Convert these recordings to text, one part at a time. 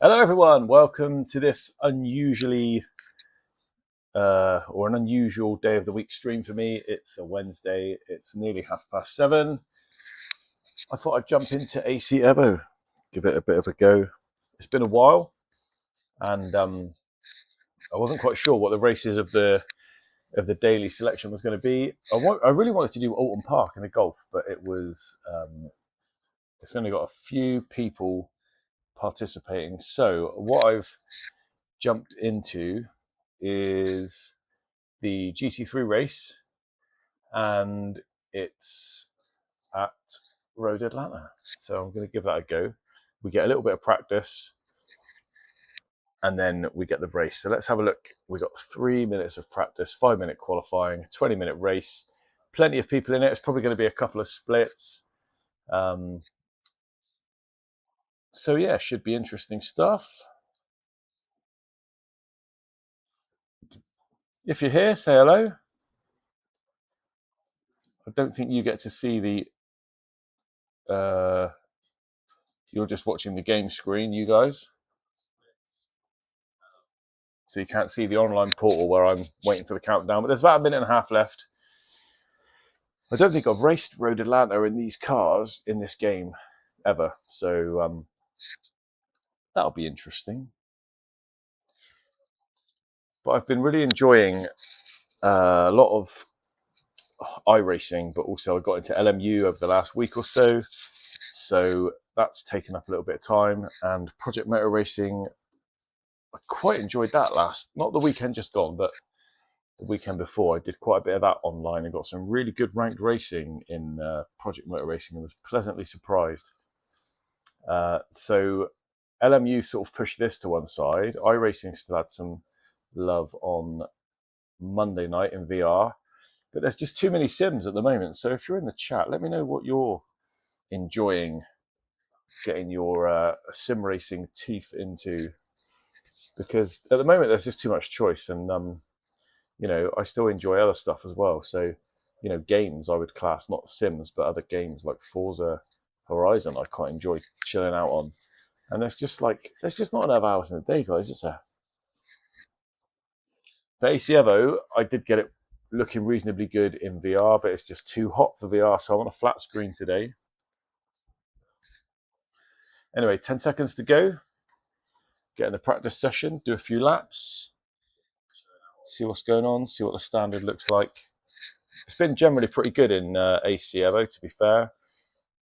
Hello everyone, welcome to this unusual day of the week stream for me. It's a Wednesday, it's nearly 7:30. I thought I'd jump into AC Evo, give it a bit of a go. It's been a while and I wasn't quite sure what the races of the daily selection was going to be. I really wanted to do Alton Park in the golf, but it's only got a few people participating. So what I've jumped into is the GT3 race, and it's at Road Atlanta. So I'm going to give that a go. We get a little bit of practice and then we get the race. So let's have a look. We got 3 minutes of practice, 5-minute qualifying, 20-minute race, plenty of people in it. It's probably going to be a couple of splits. So yeah, should be interesting stuff. If you're here, say hello. I don't think you get to see the you're just watching the game screen, you guys. So you can't see the online portal where I'm waiting for the countdown, but there's about 1.5 minutes left. I don't think I've raced Road Atlanta in these cars in this game ever, so that'll be interesting. But I've been really enjoying a lot of iRacing, but also I got into LMU over the last week or so, so that's taken up a little bit of time. And Project Motor Racing, I quite enjoyed that not the weekend just gone, but the weekend before. I did quite a bit of that online and got some really good ranked racing in Project Motor Racing and was pleasantly surprised. So LMU sort of pushed this to one side. iRacing still had some love on Monday night in VR, but there's just too many sims at the moment. So if you're in the chat, let me know what you're enjoying getting your sim racing teeth into, because at the moment there's just too much choice, and you know, I still enjoy other stuff as well. So, you know, games I would class not sims, but other games like Forza Horizon I quite enjoy chilling out on. And there's just not enough hours in the day, guys. But AC Evo, I did get it looking reasonably good in VR, but it's just too hot for VR, so I'm on a flat screen today. Anyway, 10 seconds to go. Get in the practice session, do a few laps, see what's going on, see what the standard looks like. It's been generally pretty good in AC Evo, to be fair,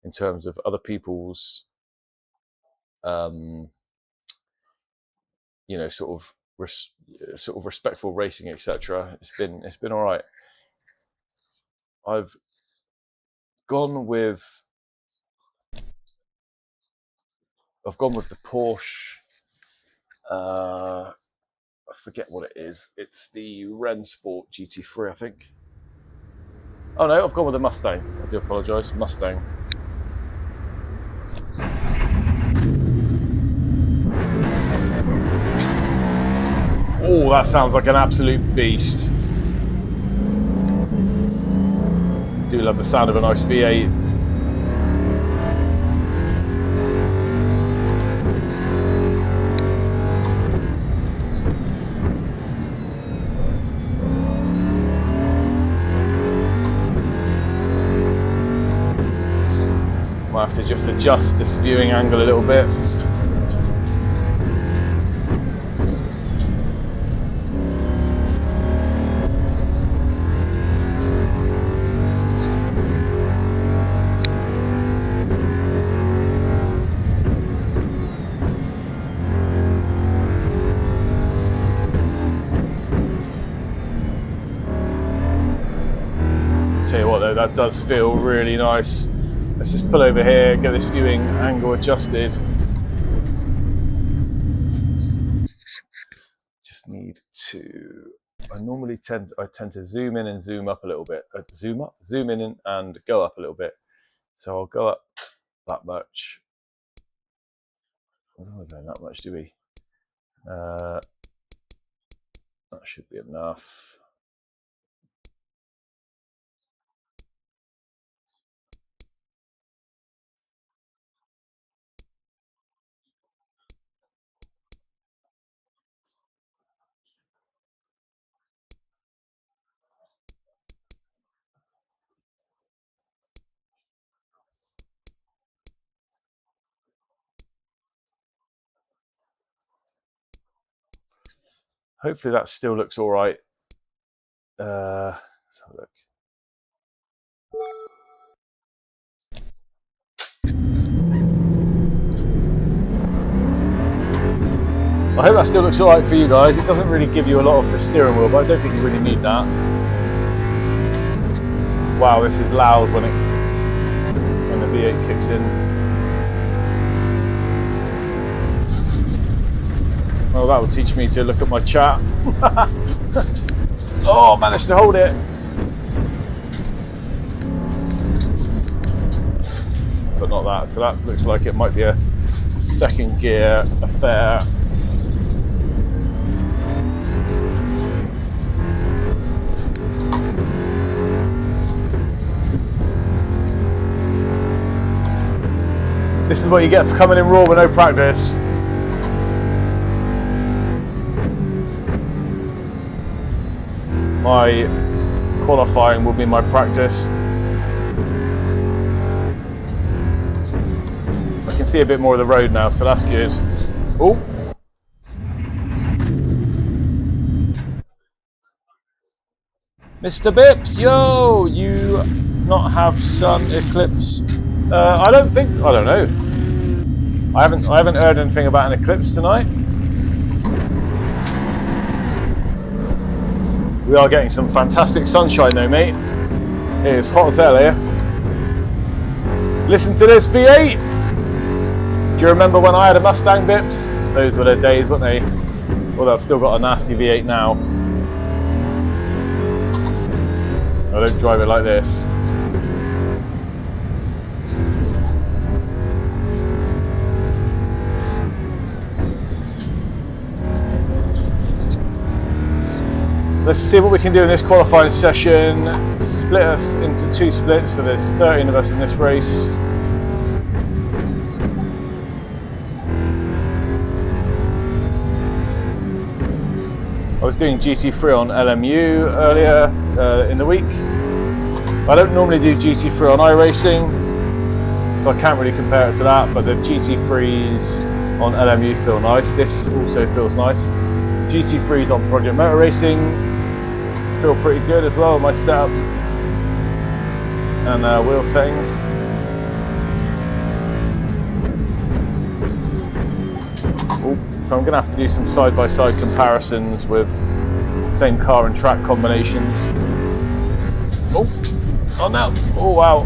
in terms of other people's, you know, sort of respectful racing, etc. It's been all right. I've gone with the Porsche. I forget what it is. It's the Rennsport GT3, I think. Oh no, I've gone with the Mustang. I do apologise, Mustang. Oh, that sounds like an absolute beast. Do love the sound of a nice V8. Might have to just adjust this viewing angle a little bit. Tell you what though, that does feel really nice. Let's just pull over here, get this viewing angle adjusted. Just need to, I tend to zoom in and zoom up a little bit. Zoom in and go up a little bit. So I'll go up that much. We're not going that much, do we? That should be enough. Hopefully that still looks all right. Let's have a look. I hope that still looks all right for you guys. It doesn't really give you a lot of the steering wheel, but I don't think you really need that. Wow, this is loud when the V8 kicks in. Well, that will teach me to look at my chat. Oh, I managed to hold it. But not that, so that looks like it might be a second gear affair. This is what you get for coming in raw with no practice. My qualifying will be my practice. I can see a bit more of the road now, so that's good. Oh. Mr. Bips, yo, you not have sun eclipse? I don't know. I haven't heard anything about an eclipse tonight. We are getting some fantastic sunshine though, mate. It is hot as hell here. Listen to this V8. Do you remember when I had a Mustang, Bips? Those were the days, weren't they? Well, I've still got a nasty V8 now. I don't drive it like this. Let's see what we can do in this qualifying session. Split us into 2 splits, so there's 13 of us in this race. I was doing GT3 on LMU earlier in the week. I don't normally do GT3 on iRacing, so I can't really compare it to that, but the GT3s on LMU feel nice. This also feels nice. GT3s on Project Motor Racing feel pretty good as well with my setups and wheel settings. So I'm going to have to do some side-by-side comparisons with same car and track combinations. Oh no! Oh wow!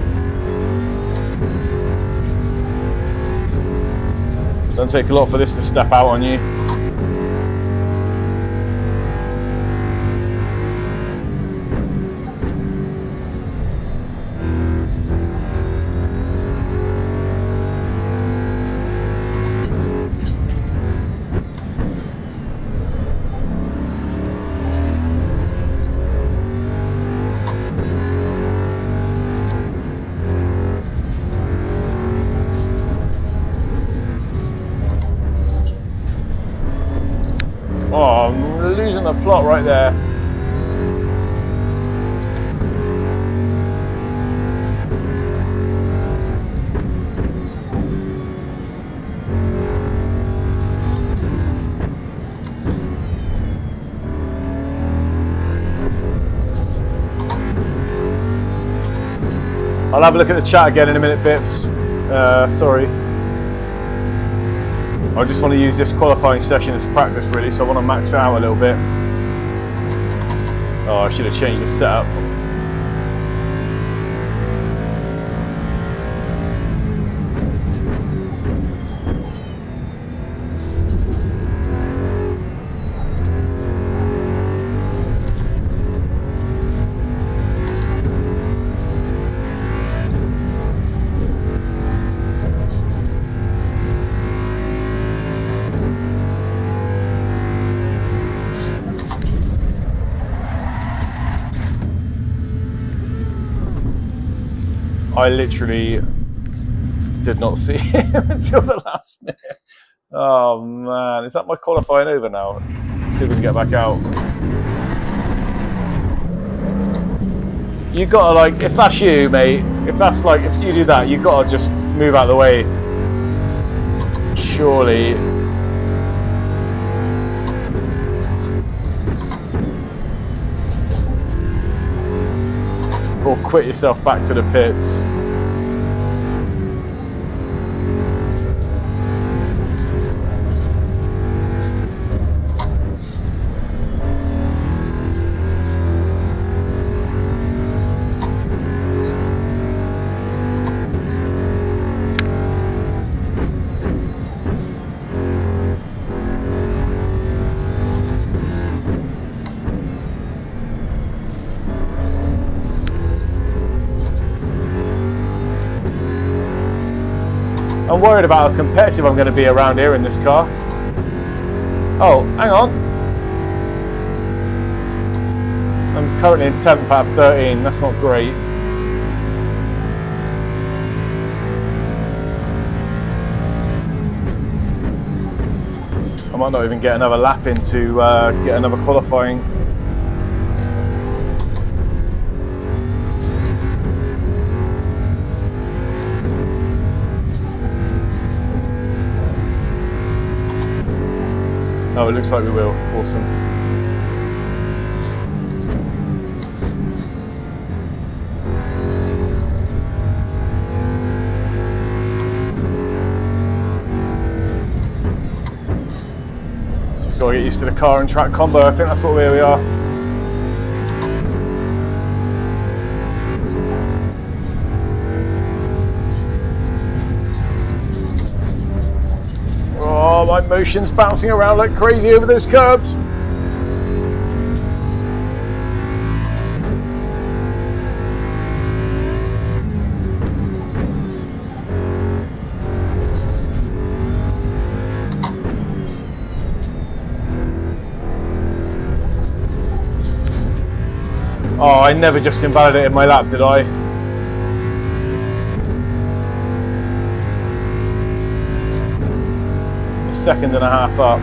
Don't take a lot for this to step out on you. Oh, I'm losing the plot right there. I'll have a look at the chat again in a minute, Bips. Sorry. I just want to use this qualifying session as practice really, so I want to max it out a little bit. Oh, I should have changed the setup. I literally did not see him until the last minute. Oh man, is that my qualifying over now? Let's see if we can get back out. You gotta, like, if that's you, mate, if you do that, you gotta just move out of the way. Surely. or quit yourself back to the pits. I'm worried about how competitive I'm going to be around here in this car. Oh, hang on. I'm currently in 10th out of 13. That's not great. I might not even get another lap in to get another qualifying. Oh, it looks like we will. Awesome. Just got to get used to the car and track combo. I think that's where we are. Oh, my motion's bouncing around like crazy over those curbs. Oh, I never just invalidated my lap, did I? A second and a half up.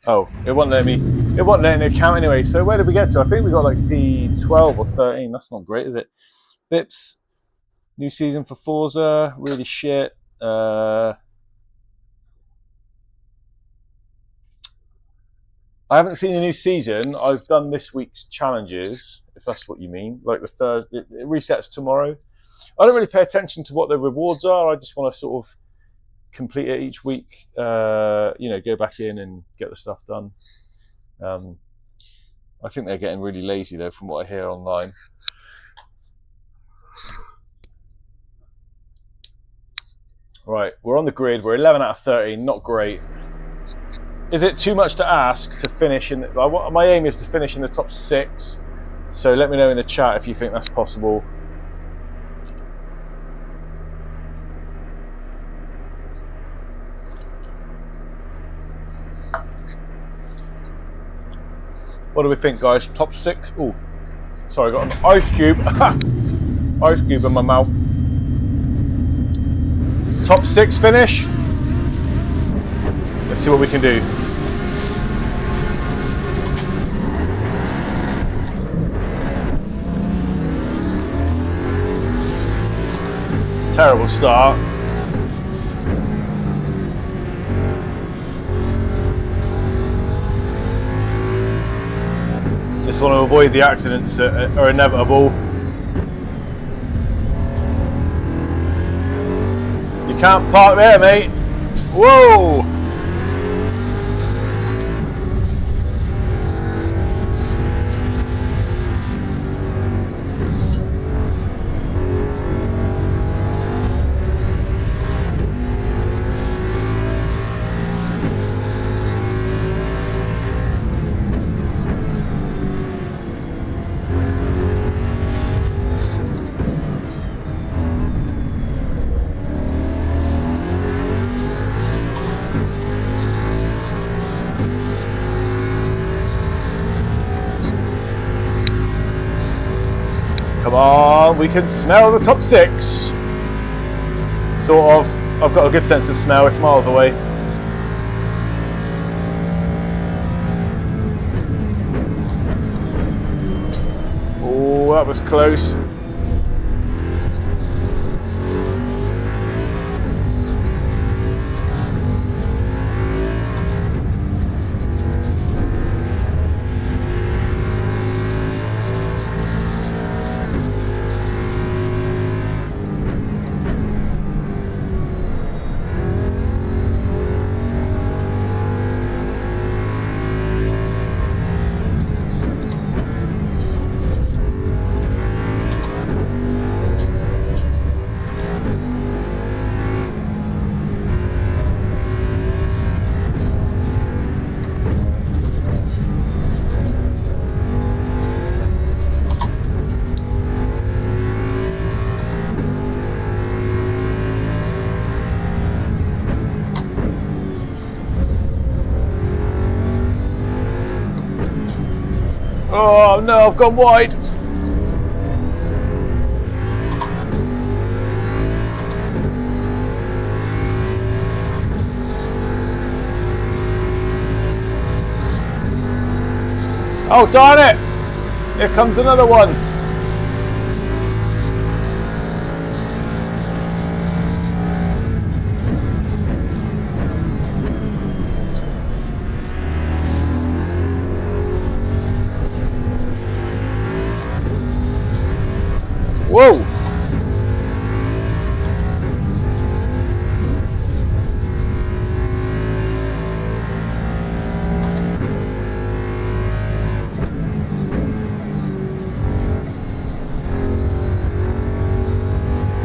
Oh, it wasn't letting me count anyway. So where did we get to? I think we got like P12 or 13. That's not great, is it? Bips, new season for Forza, really shit. I haven't seen the new season. I've done this week's challenges, if that's what you mean. Like the Thursday, it resets tomorrow. I don't really pay attention to what the rewards are. I just want to sort of complete it each week, you know, go back in and get the stuff done. I think they're getting really lazy though, from what I hear online. Right, we're on the grid. We're 11 out of 13, not great. Is it too much to ask to finish in? My aim is to finish in the top 6. So let me know in the chat if you think that's possible. What do we think, guys? Top 6? Oh, sorry, I got an ice cube. Ice cube in my mouth. Top 6 finish. Let's see what we can do. Terrible start. Just want to avoid the accidents that are inevitable. You can't park there, mate. Whoa! Come on, we can smell the top 6. Sort of. I've got a good sense of smell, it's miles away. that was close. Oh no, I've gone wide. Oh darn it! Here comes another one. Whoa!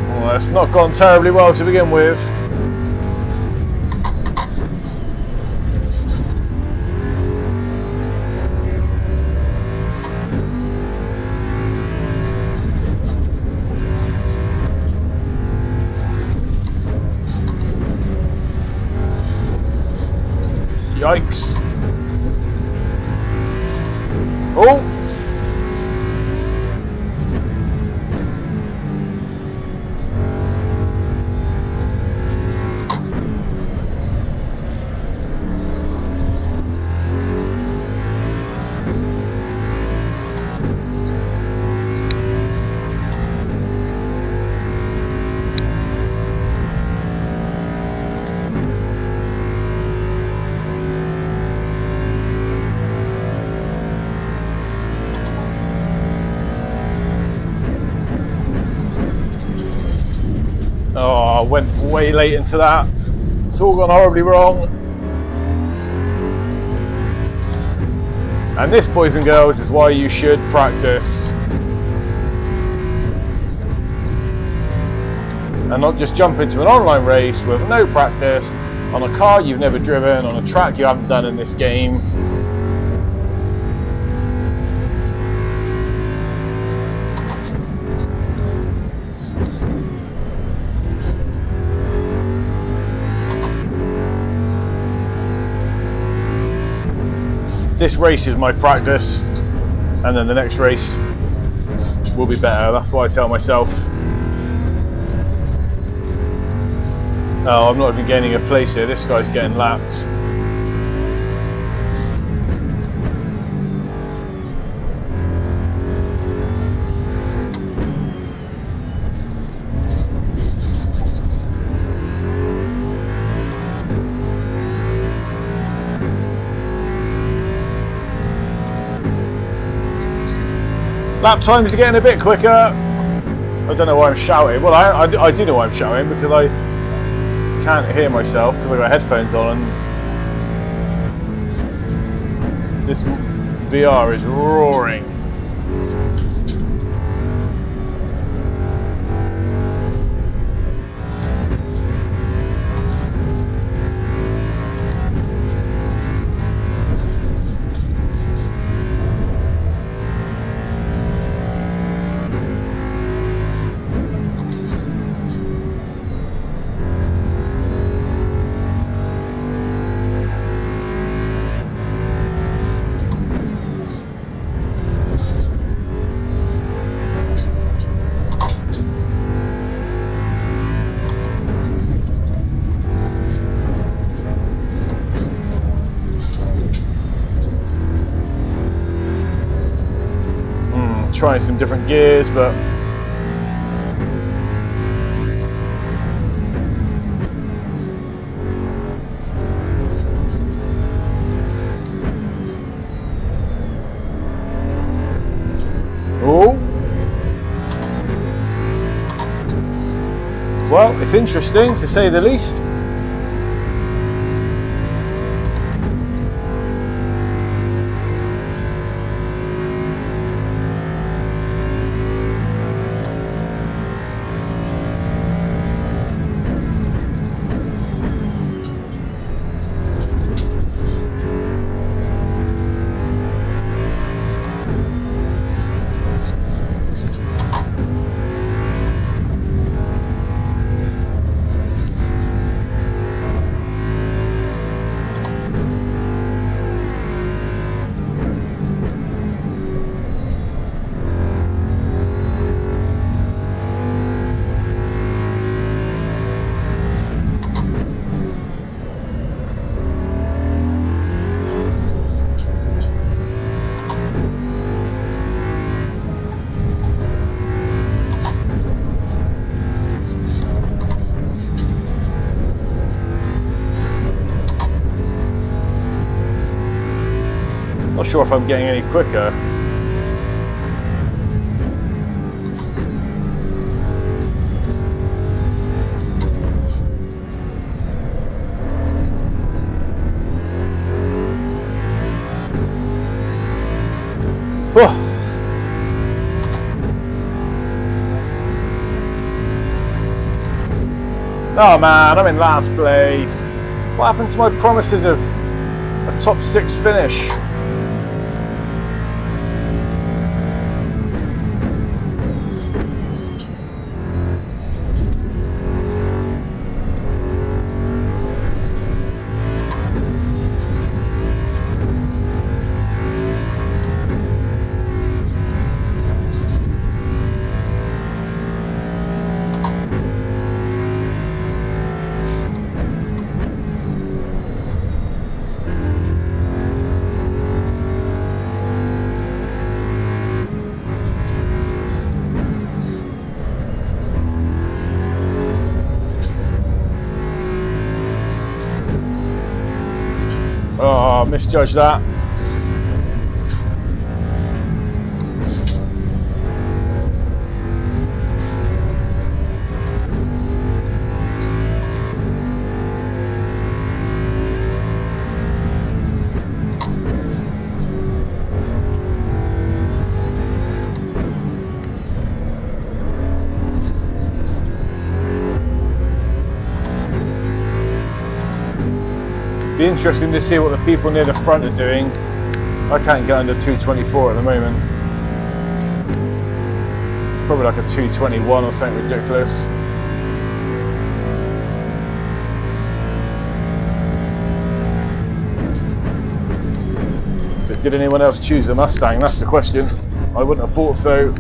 Well, it's not gone terribly well to begin with. Yikes. Oh! Oh, I went way late into that. It's all gone horribly wrong. And this, boys and girls, is why you should practice. And not just jump into an online race with no practice on a car you've never driven, on a track you haven't done in this game. This race is my practice, and then the next race will be better. That's what I tell myself. Oh, I'm not even gaining a place here. This guy's getting lapped. Lap times are getting a bit quicker. I don't know why I'm shouting. Well, I do know why I'm shouting, because I can't hear myself because I've got headphones on and this VR is roaring. trying some different gears, but oh, well, it's interesting to say the least. Not sure if I'm getting any quicker. Oh man, I'm in last place. What happened to my promises of a top 6 finish? Oh, misjudged that. Be interesting to see what the people near the front are doing. I can't get under 224 at the moment. It's probably like a 221 or something ridiculous. But did anyone else choose a Mustang? That's the question. I wouldn't have thought so.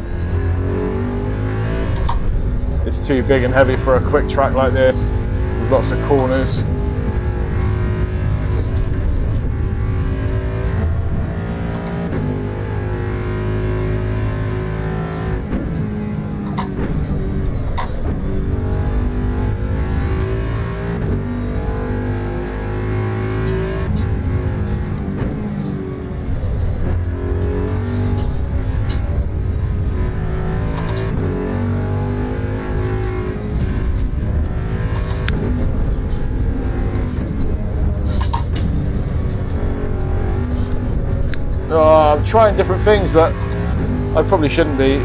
It's too big and heavy for a quick track like this, with lots of corners. I'm trying different things, but I probably shouldn't be.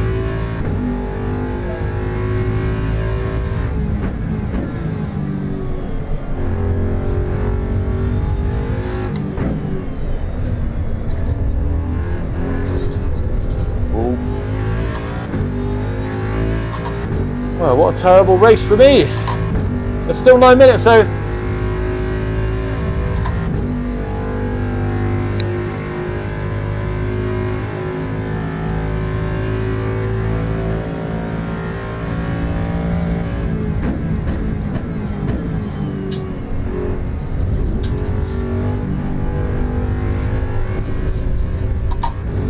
Ooh. Well, what a terrible race for me. There's still 9 minutes though.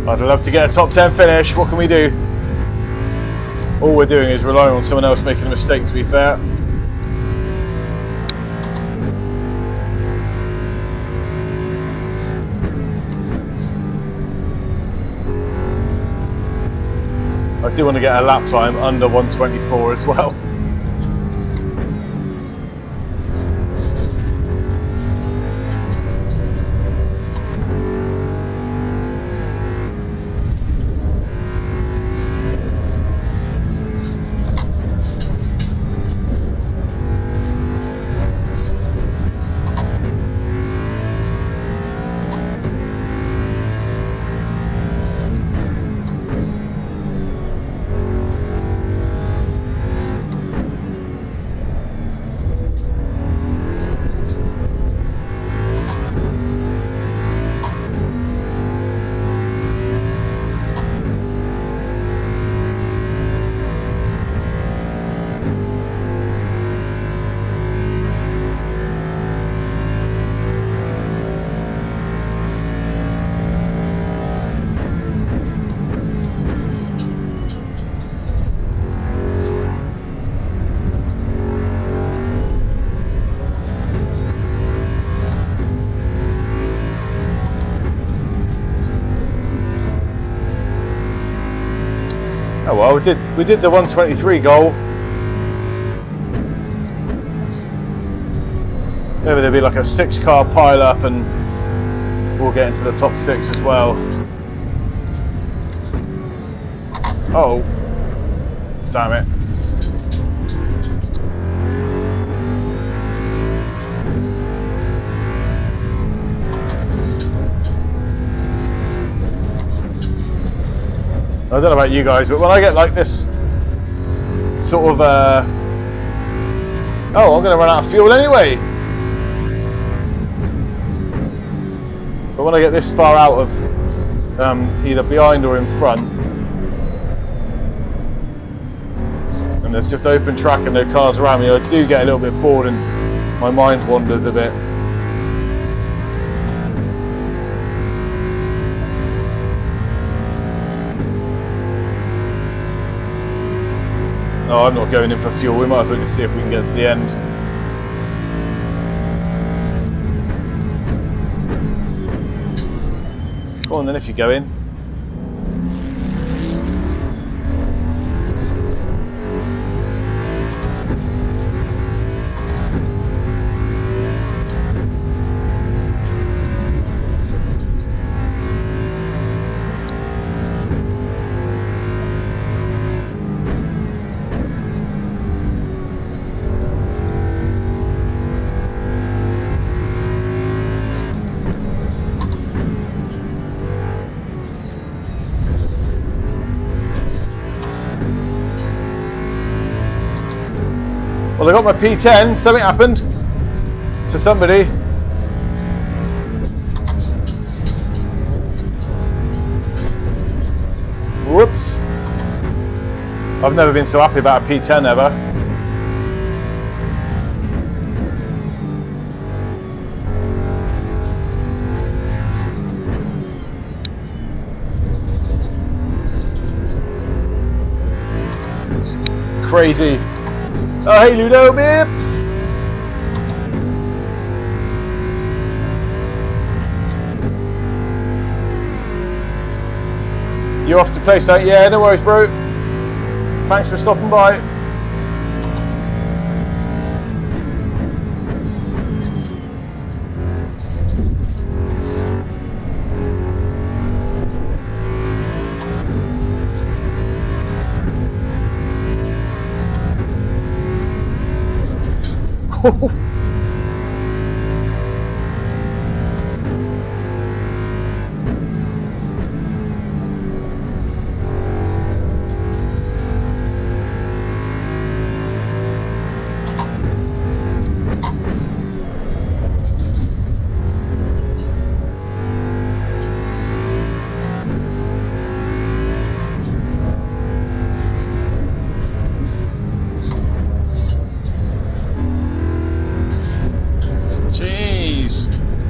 I'd love to get a top 10 finish. What can we do? All we're doing is relying on someone else making a mistake, to be fair. I do want to get a lap time under 124 as well. Oh well, we did the 123 goal. Maybe there'll be like a 6-car pile up and we'll get into the top 6 as well. Oh, damn it. I don't know about you guys, but when I get like this sort of, oh, I'm going to run out of fuel anyway. But when I get this far out of either behind or in front, and there's just open track and no cars around me, I do get a little bit bored and my mind wanders a bit. Oh, I'm not going in for fuel. We might as well just see if we can get to the end. Go on then, if you go in. Well, I got my P10, something happened to somebody. Whoops. I've never been so happy about a P10 ever. Crazy. Oh, hey Ludo Bips! You off to play site? Yeah, no worries, bro. Thanks for stopping by.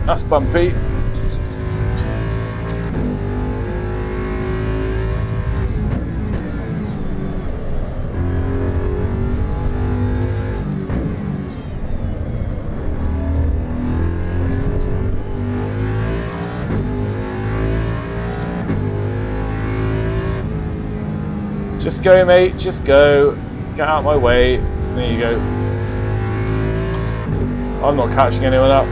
That's bumpy. go, mate. Just go. Get out of my way. There you go. I'm not catching anyone up.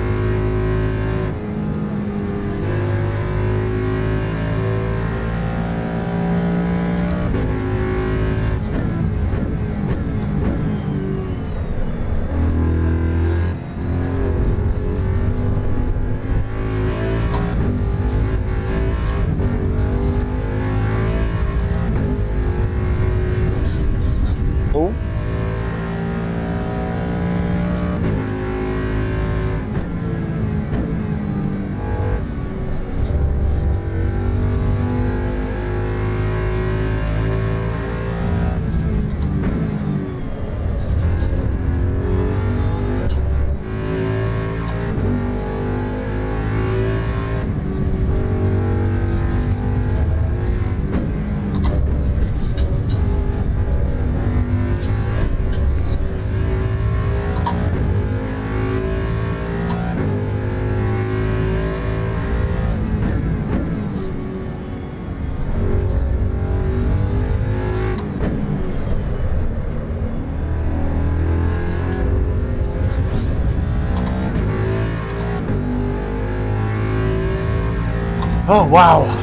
Oh, wow.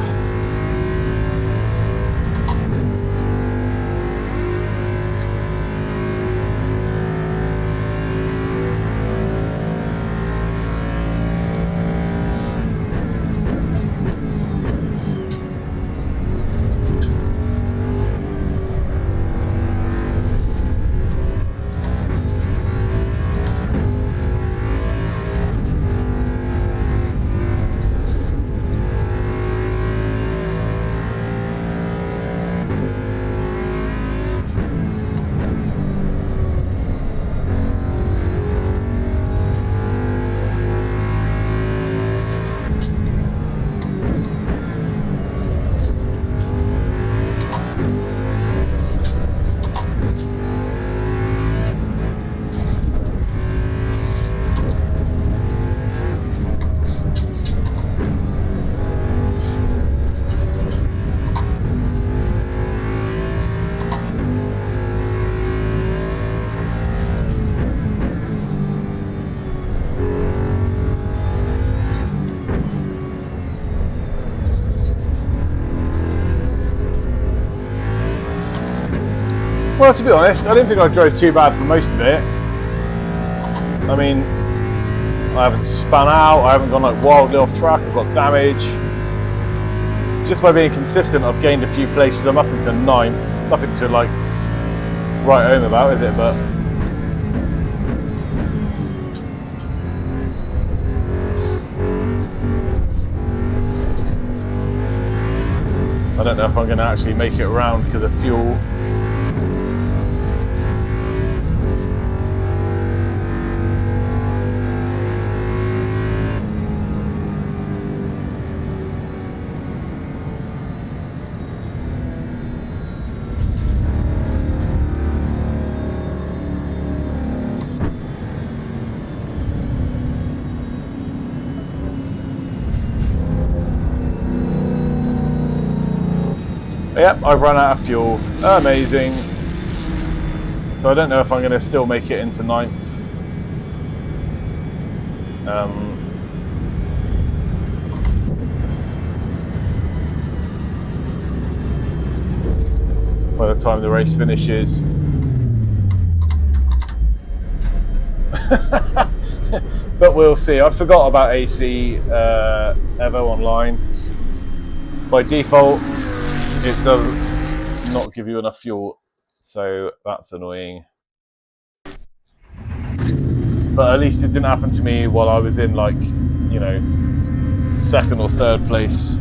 Well, to be honest, I didn't think I drove too bad for most of it. I mean, I haven't spun out, I haven't gone like wildly off track, I've got damage. Just by being consistent, I've gained a few places. I'm up into 9th. Nothing to like write home about, is it? But I don't know if I'm going to actually make it around because of fuel. Yep, I've run out of fuel. Amazing. So I don't know if I'm going to still make it into 9th. By the time the race finishes. But we'll see. I forgot about AC Evo Online. By default, it does not give you enough fuel, so that's annoying. But at least it didn't happen to me while I was in, like, you know, 2nd or 3rd place.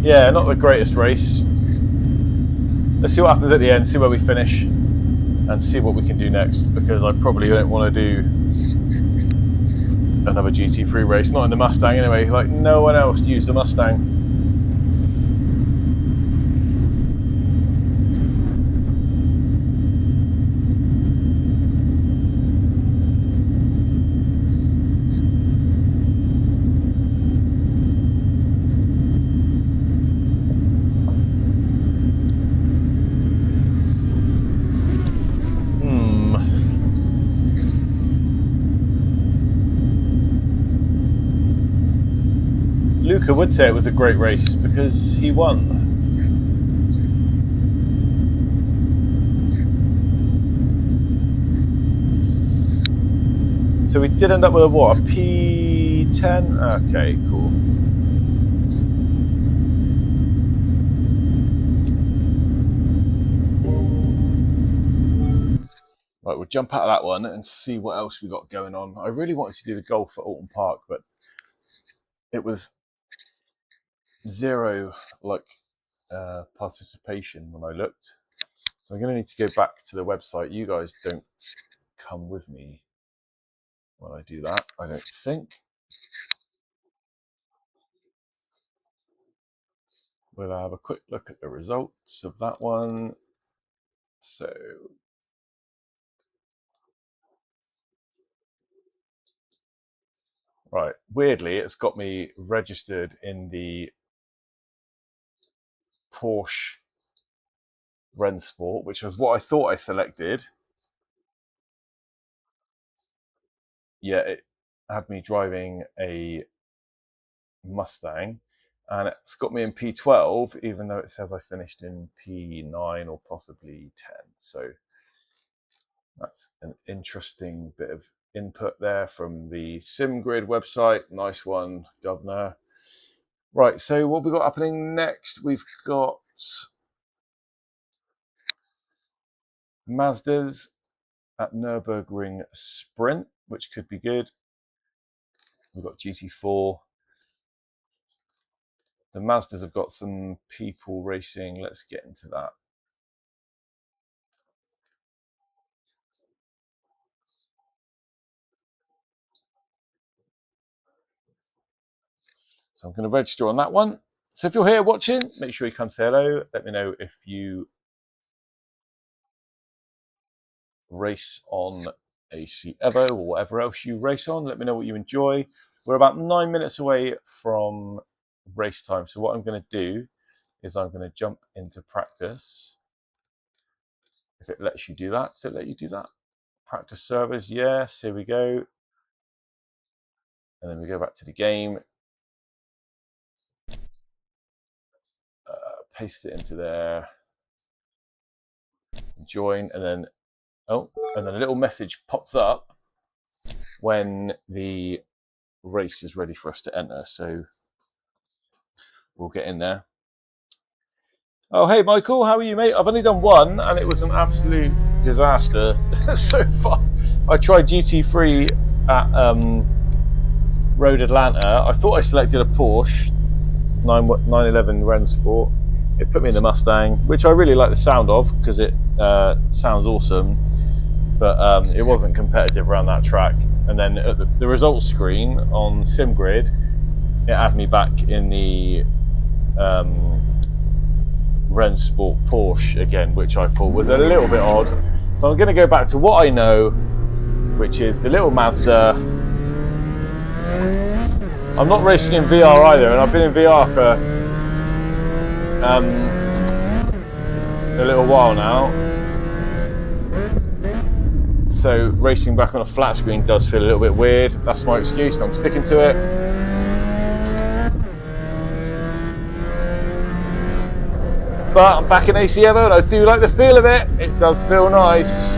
Yeah, not the greatest race. Let's see what happens at the end, see where we finish, and see what we can do next, because I probably don't want to do another GT3 race, not in the Mustang anyway. Like, no one else used the Mustang. Luca would say it was a great race because he won. So we did end up with a what? A P10? Okay, cool. Right, we'll jump out of that one and see what else we got going on. I really wanted to do the golf at Alton Park, but it was zero participation when I looked. So I'm going to need to go back to the website. You guys don't come with me when I do that, I don't think. We'll have a quick look at the results of that one. So right, weirdly, it's got me registered in the Porsche Rennsport, which was what I thought I selected. Yeah, it had me driving a Mustang, and it's got me in P12, even though it says I finished in P9 or possibly 10. So that's an interesting bit of input there from the SIMGUY website. Nice one, Governor. Right, so what have we got happening next? We've got Mazdas at Nürburgring Sprint, which could be good. We've got GT4. The Mazdas have got some people racing. Let's get into that. So I'm going to register on that one. So if you're here watching, make sure you come say hello. Let me know if you race on AC Evo or whatever else you race on. Let me know what you enjoy. We're about 9 minutes away from race time. So what I'm going to do is I'm going to jump into practice. If it lets you do that. Does it let you do that? Practice servers, yes, here we go. And then we go back to the game. Paste it into there. Join, and then a little message pops up when the race is ready for us to enter. So we'll get in there. Oh, hey, Michael, how are you, mate? I've only done one, and it was an absolute disaster so far. I tried GT3 at Road Atlanta. I thought I selected a Porsche 911 Rennsport. It put me in the Mustang, which I really like the sound of because it sounds awesome, but it wasn't competitive around that track. And then at the results screen on SimGrid, it had me back in the Rennsport Porsche again, which I thought was a little bit odd. So I'm going to go back to what I know, which is the little Mazda. I'm not racing in VR either, and I've been in VR for a little while now, so racing back on a flat screen does feel a little bit weird. That's my excuse and I'm sticking to it. But I'm back in AC Evo and I do like the feel of it. It does feel nice,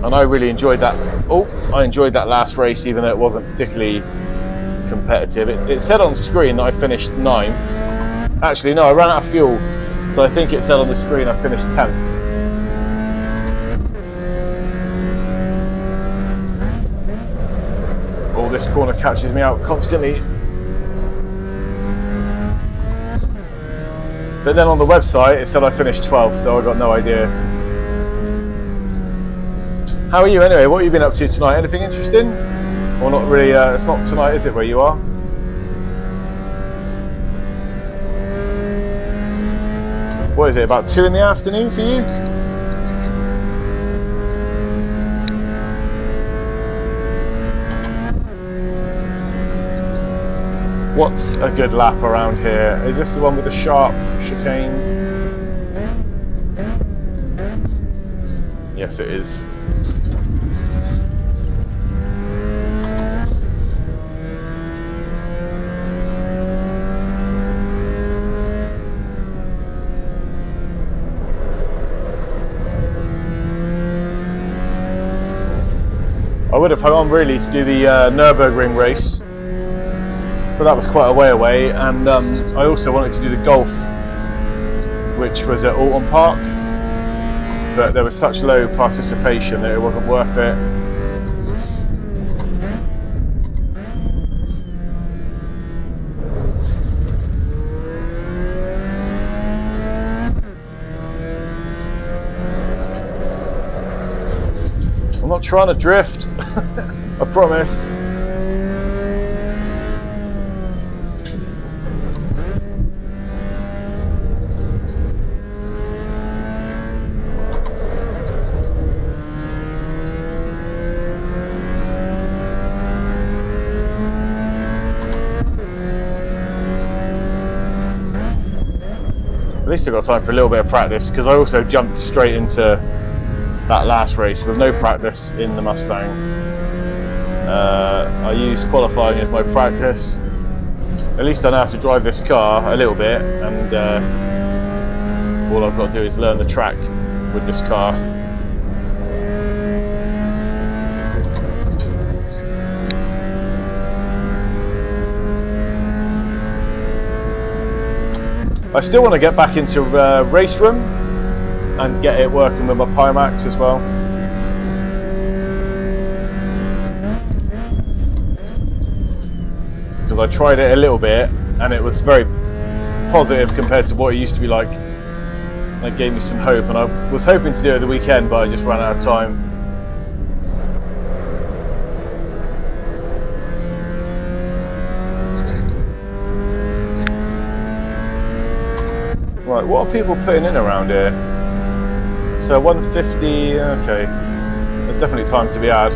and I really enjoyed that. I enjoyed that last race, even though it wasn't particularly competitive. It said on screen that I finished 9th. Actually, no, I ran out of fuel, so I think it said on the screen I finished 10th. Oh, this corner catches me out constantly. But then on the website it said I finished 12th, so I got no idea. How are you anyway? What have you been up to tonight? Anything interesting? Or not really? It's not tonight, is it, where you are? What is it, about 2 in the afternoon for you? What's a good lap around here? Is this the one with the sharp chicane? Yes, it is. of hung on really to do the Nürburgring race, but that was quite a way away, and I also wanted to do the golf, which was at Alton Park, but there was such low participation that it wasn't worth it. I'm not trying to drift, I promise. At least I got time for a little bit of practice, because I also jumped straight into that last race with no practice in the Mustang. I used qualifying as my practice. At least I know how to drive this car a little bit, and all I've got to do is learn the track with this car. I still want to get back into race room and get it working with my Pimax as well. Because I tried it a little bit and it was very positive compared to what it used to be like. And it gave me some hope, and I was hoping to do it at the weekend, but I just ran out of time. Right, what are people putting in around here? So 150, okay. There's definitely time to be had.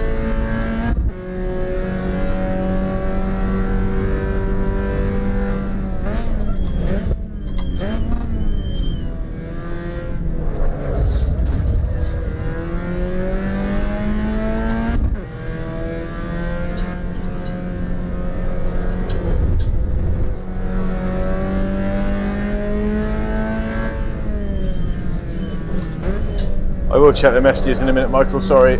I will check the messages in a minute, Michael, sorry.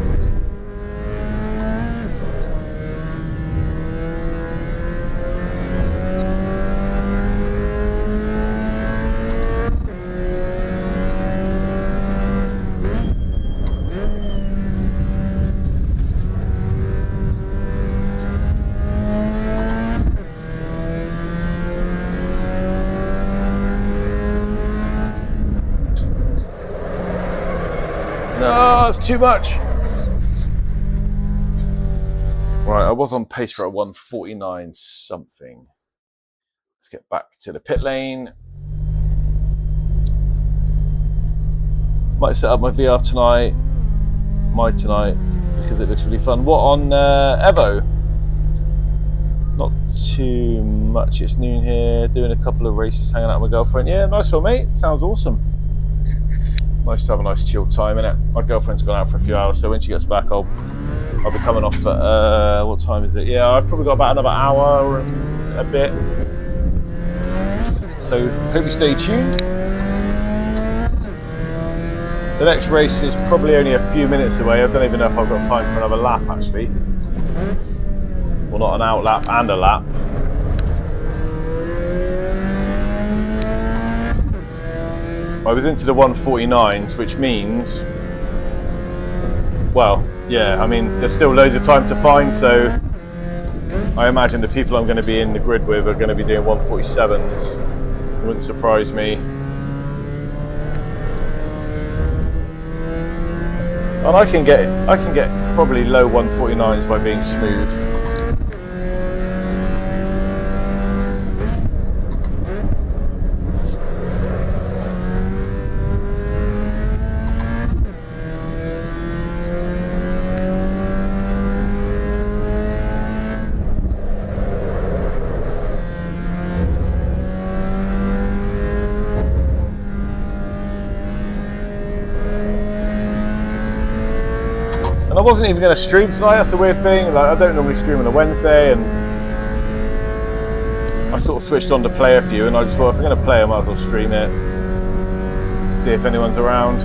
No, that's too much. Right, I was on pace for a 149 something. Let's get back to the pit lane. Might set up my VR tonight. Tonight, because it looks really fun. What on Evo? Not too much. It's noon here. Doing a couple of races, hanging out with my girlfriend. Yeah, nice one, mate. Sounds awesome. Nice to have a nice chill time, innit? My girlfriend's gone out for a few hours, so when she gets back, I'll be coming off at, what time is it? Yeah, I've probably got about another hour or a bit. So, hope you stay tuned. The next race is probably only a few minutes away. I don't even know if I've got time for another lap, actually. Well, not an out lap and a lap. I was into the 149s, which means, well, yeah, I mean, there's still loads of time to find, so I imagine the people I'm going to be in the grid with are going to be doing 147s. It wouldn't surprise me. And I can get probably low 149s by being smooth. I wasn't even going to stream tonight, that's the weird thing. Like, I don't normally stream on a Wednesday, and I sort of switched on to play a few, and I just thought if I'm going to play I might as well stream it. See if anyone's around.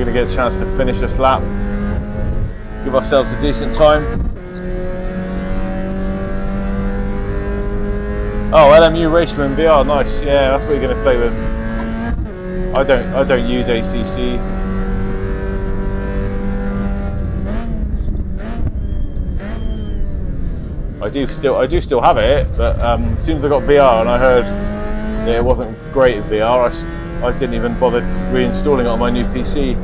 going to get a chance to finish this lap, give ourselves a decent time. Oh, LMU Raceman VR, nice. Yeah, that's what you're going to play with. I don't use ACC. I do still have it, but as soon as I got VR and I heard that it wasn't great in VR, I didn't even bother reinstalling it on my new PC.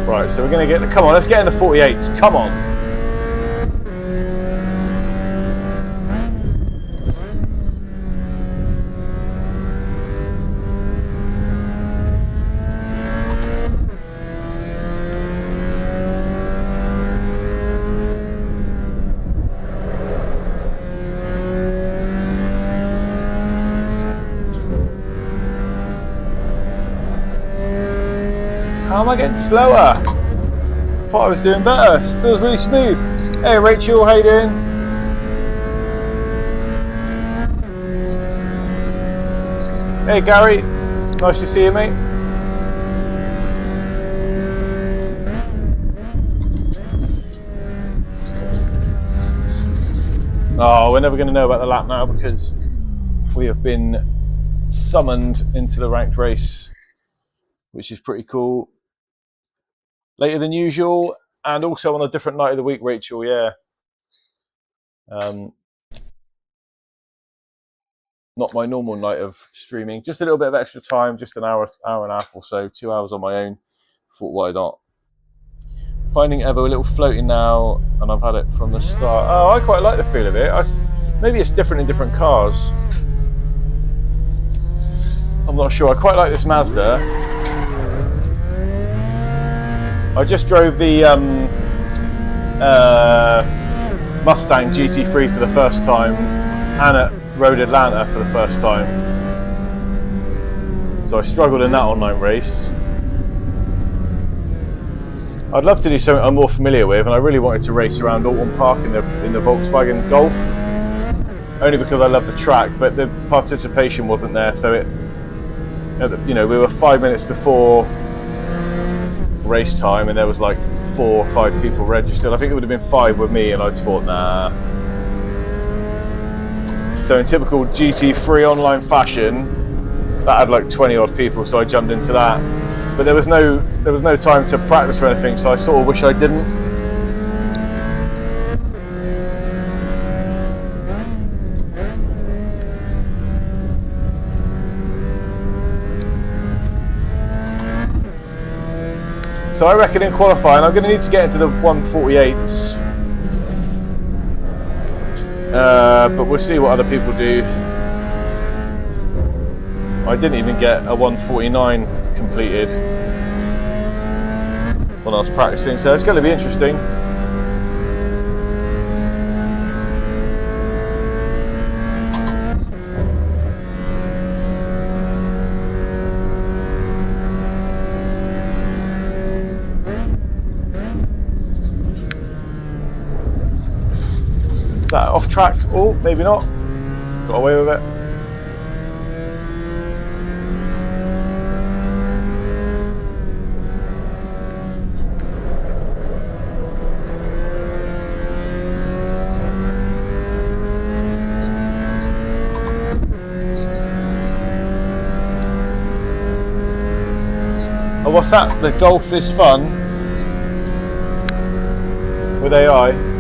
Right, so we're going to come on, let's get in the 48s, come on. How am I getting slower? I thought I was doing better. It feels really smooth. Hey Rachel, how you doing? Hey Gary, nice to see you, mate. Oh, we're never going to know about the lap now because we have been summoned into the ranked race, which is pretty cool. Later than usual, and also on a different night of the week, Rachel, yeah. Not my normal night of streaming, just a little bit of extra time, just an hour and a half or so, 2 hours on my own. Thought, why not? Finding Evo a little floating now, and I've had it from the start. Oh, I quite like the feel of it. Maybe it's different in different cars. I'm not sure. I quite like this Mazda. I just drove the Mustang GT3 for the first time and at Road Atlanta for the first time. So I struggled in that online race. I'd love to do something I'm more familiar with, and I really wanted to race around Alton Park in the Volkswagen Golf, only because I love the track, but the participation wasn't there, so we were 5 minutes before race time and there was like 4 or 5 people registered. I think it would have been 5 with me, and I just thought, nah. So in typical GT3 online fashion, that had like 20 odd people, so I jumped into that. But there was no time to practice or anything, so I sort of wish I didn't. So I reckon in qualifying, I'm going to need to get into the 148s. But we'll see what other people do. I didn't even get a 149 completed when I was practicing, so it's going to be interesting. Is that off track? Oh, maybe not. Got away with it. Oh, what's that? The golf is fun with AI.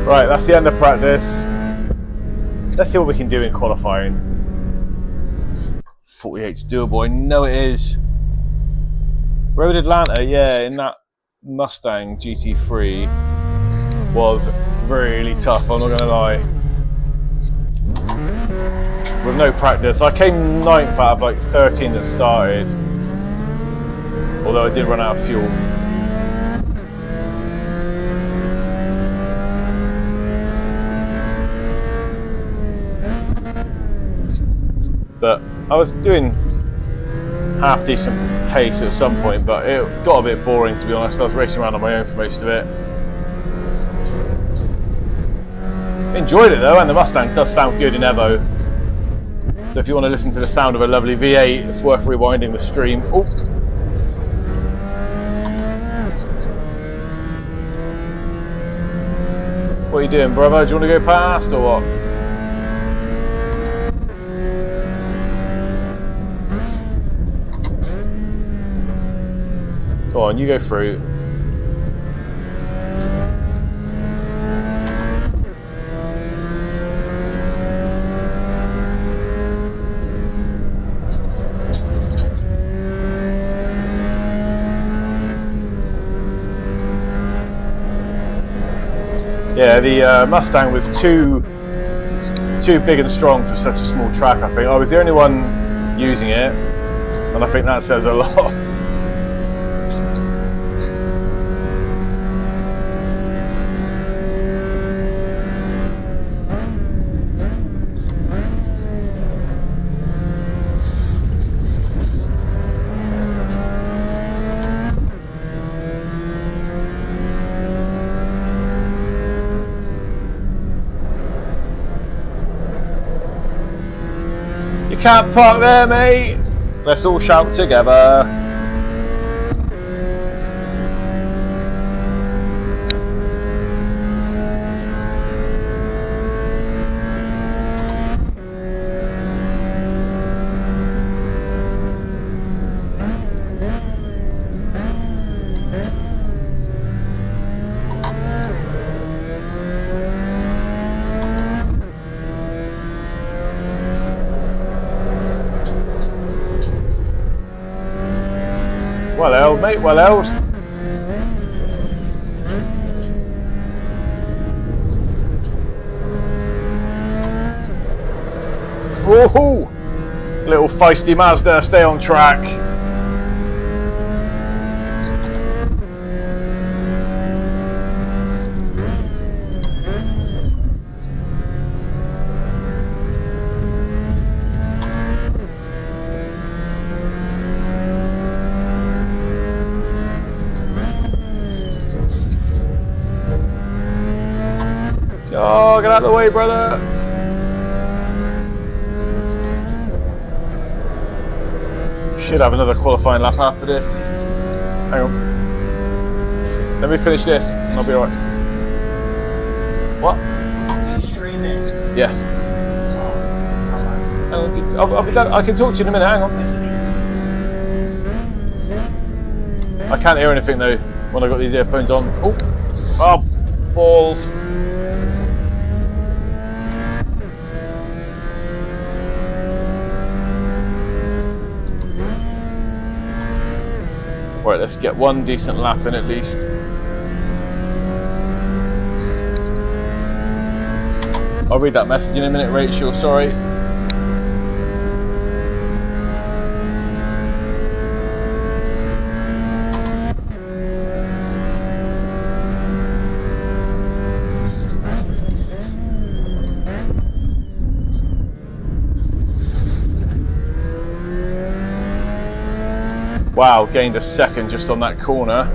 Right, that's the end of practice. Let's see what we can do in qualifying. 48's doable, I know it is. Road Atlanta, yeah, in that Mustang GT3 was really tough, I'm not gonna lie. With no practice. I came 9th out of like 13 that started. Although I did run out of fuel. But I was doing half decent pace at some point, but it got a bit boring, to be honest. I was racing around on my own for most of it. Enjoyed it though, and the Mustang does sound good in Evo. So if you want to listen to the sound of a lovely V8, it's worth rewinding the stream. Oh. What are you doing, brother? Do you want to go past or what? Go on, you go through. Yeah, the Mustang was too big and strong for such a small track, I think. I was the only one using it, and I think that says a lot. Can't park there, mate. Let's all shout together. Well held, mate, well held. Woohoo! Little feisty Mazda, stay on track. Oh, get out of the way, brother. Should have another qualifying lap after this. Hang on. Let me finish this and I'll be alright. What? Are you streaming? Yeah. I'll be done. I can talk to you in a minute, hang on. I can't hear anything though when I got these earphones on. Oh, balls. Right, let's get one decent lap in at least. I'll read that message in a minute, Rachel, sorry. Wow, gained a second just on that corner.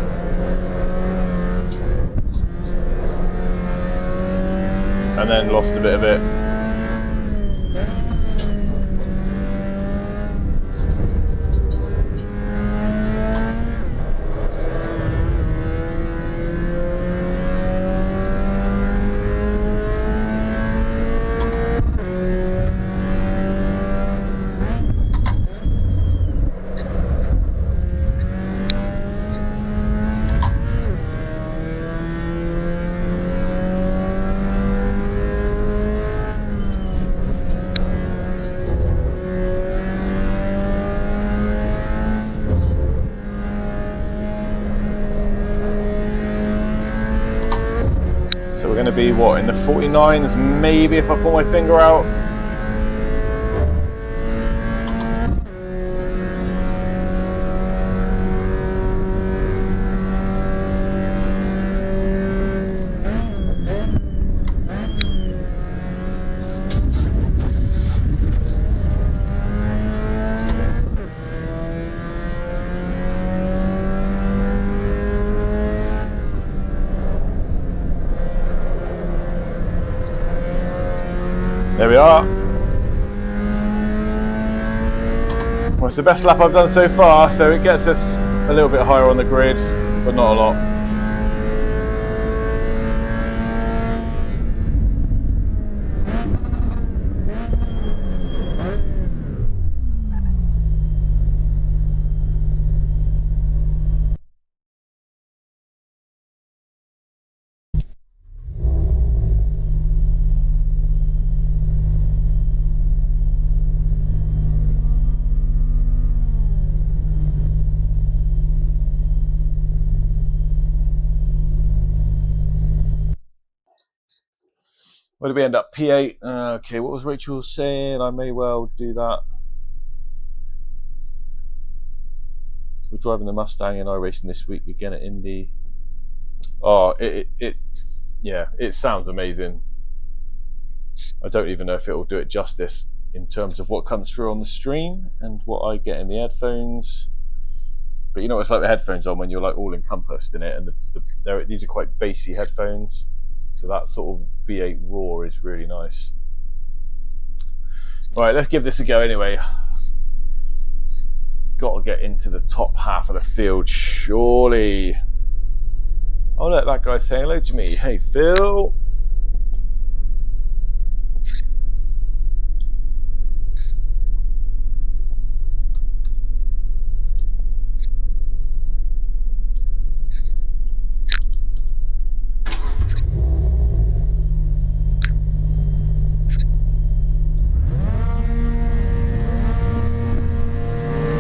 And then lost a bit of it. we're going to be, what, in the 49s, maybe, if I pull my finger out. There we are. Well, it's the best lap I've done so far, so it gets us a little bit higher on the grid, but not a lot. Where did we end up? P8. Okay, what was Rachel saying? I may well do that. We're driving the Mustang in iRacing this week again at Indy. Oh, yeah, it sounds amazing. I don't even know if it will do it justice in terms of what comes through on the stream and what I get in the headphones. But you know, it's like the headphones on when you're like all encompassed in it, and these are quite bassy headphones. So that sort of V8 roar is really nice. All right, let's give this a go anyway. Got to get into the top half of the field, surely. Oh look, that guy's saying hello to me. Hey, Phil.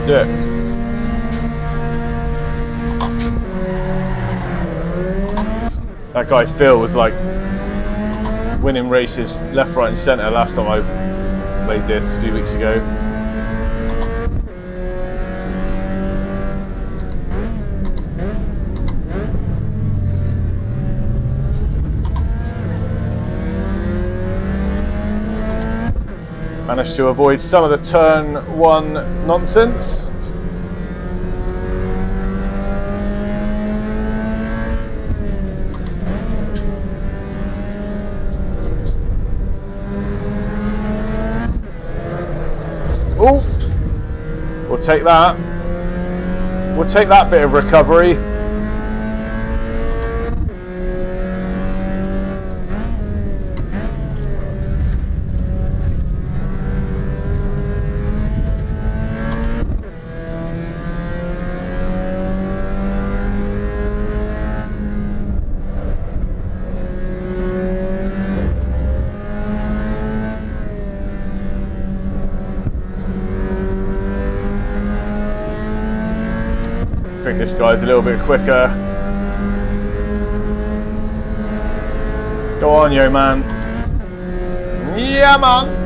Yeah. That guy Phil was like winning races left, right and centre last time I played this a few weeks ago. Managed to avoid some of the turn one nonsense. Oh, we'll take that. We'll take that bit of recovery. I think this guy's a little bit quicker. Go on, yo, man. Yeah, man.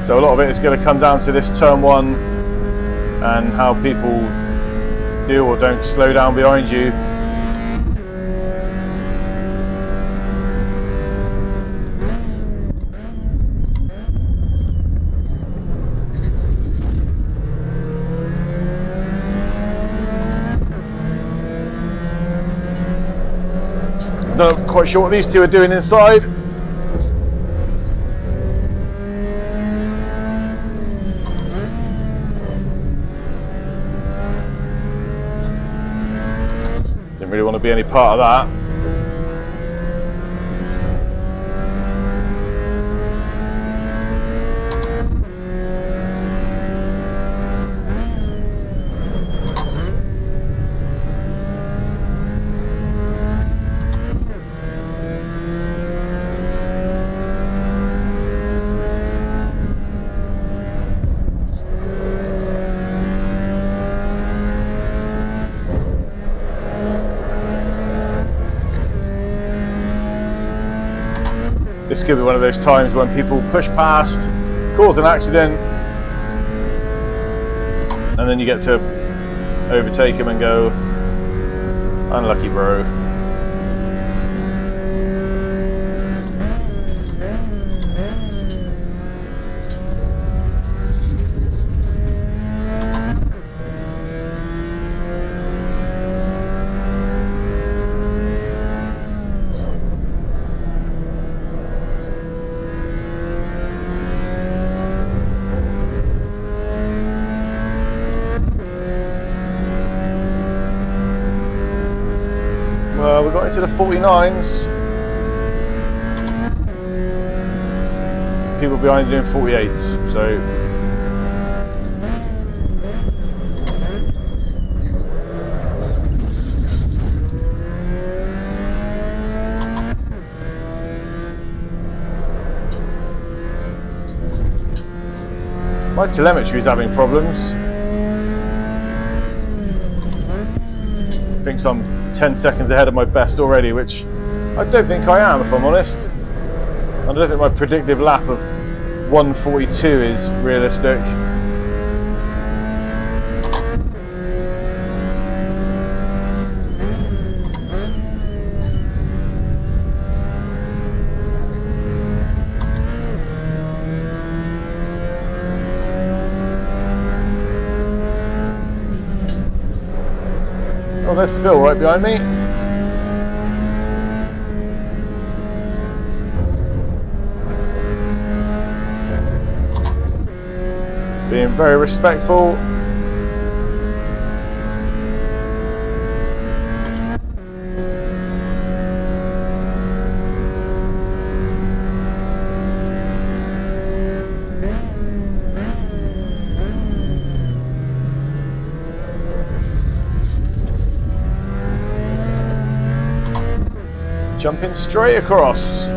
So a lot of it is going to come down to this turn one and how people do or don't slow down behind you. Not quite sure what these two are doing inside. Didn't really want to be any part of that. This could be one of those times when people push past, cause an accident, and then you get to overtake him and go, unlucky bro. Well, we got into the 49s. People behind doing 48s, so my telemetry is having problems. Thinks I'm 10 seconds ahead of my best already, which I don't think I am, if I'm honest. I don't think my predictive lap of 1:42 is realistic. Oh, there's Phil right behind me. Being very respectful. Jumping straight across.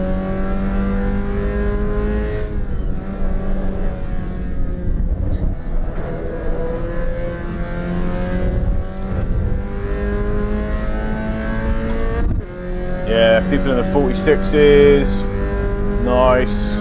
Yeah, people in the 46s. Nice.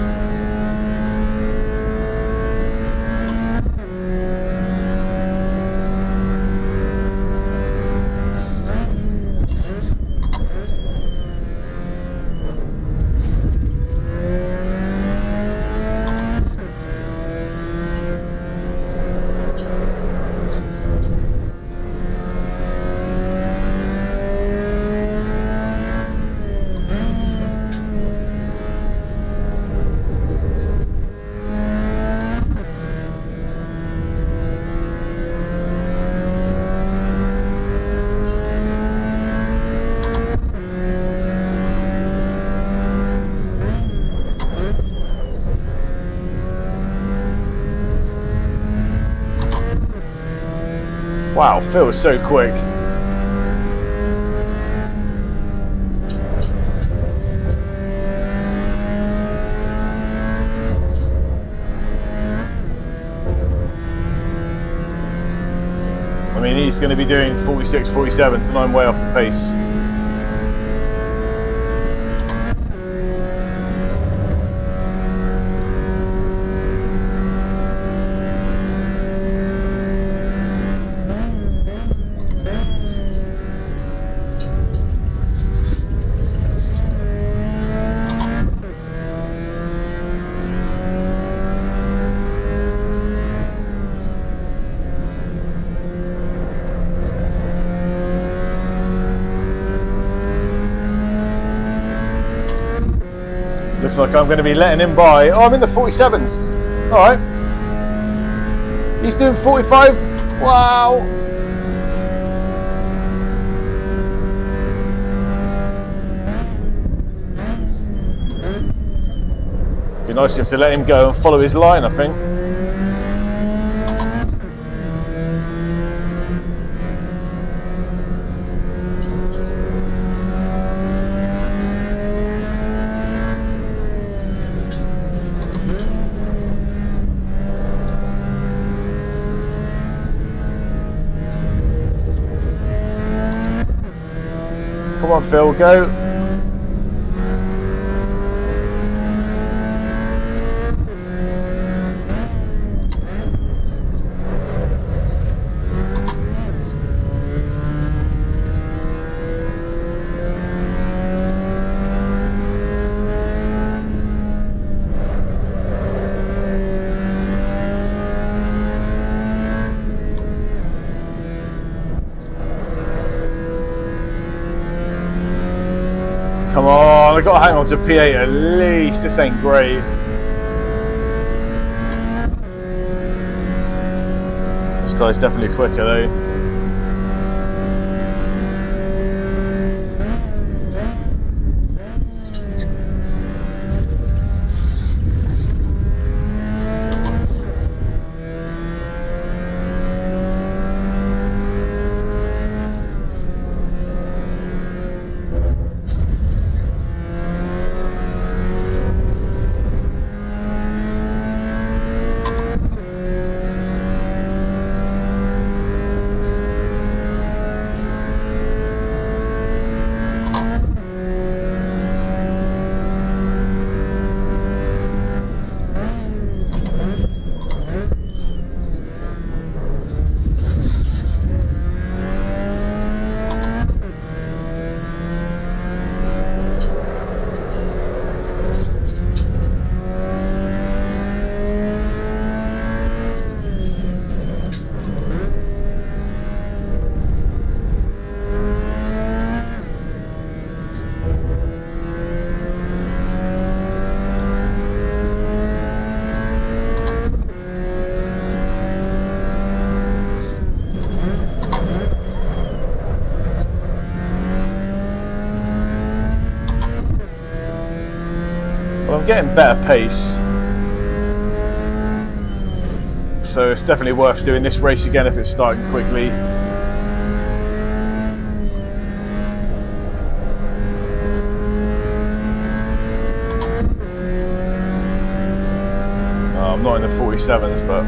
Wow, Phil was so quick. I mean, he's going to be doing 46, 47s, and I'm way off the pace. Looks like I'm going to be letting him by. Oh, I'm in the 47s. All right. He's doing 45. Wow. Be nice just to let him go and follow his line, I think. Come on, Phil, go. Come on, I've got to hang on to P8 at least. This ain't great. This guy's definitely quicker though. Well, I'm getting better pace, so it's definitely worth doing this race again if it's starting quickly. I'm not in the 47s, but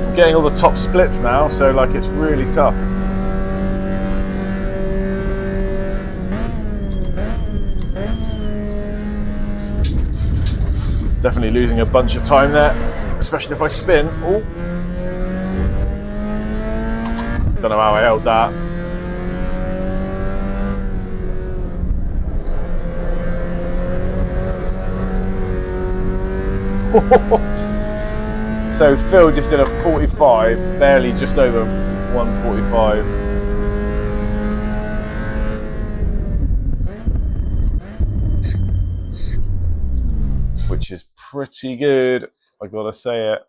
I'm getting all the top splits now, so like it's really tough. Definitely losing a bunch of time there, especially if I spin. Oh, don't know how I held that. So Phil just did a 45, barely just over 145. Which is pretty good, I gotta say it.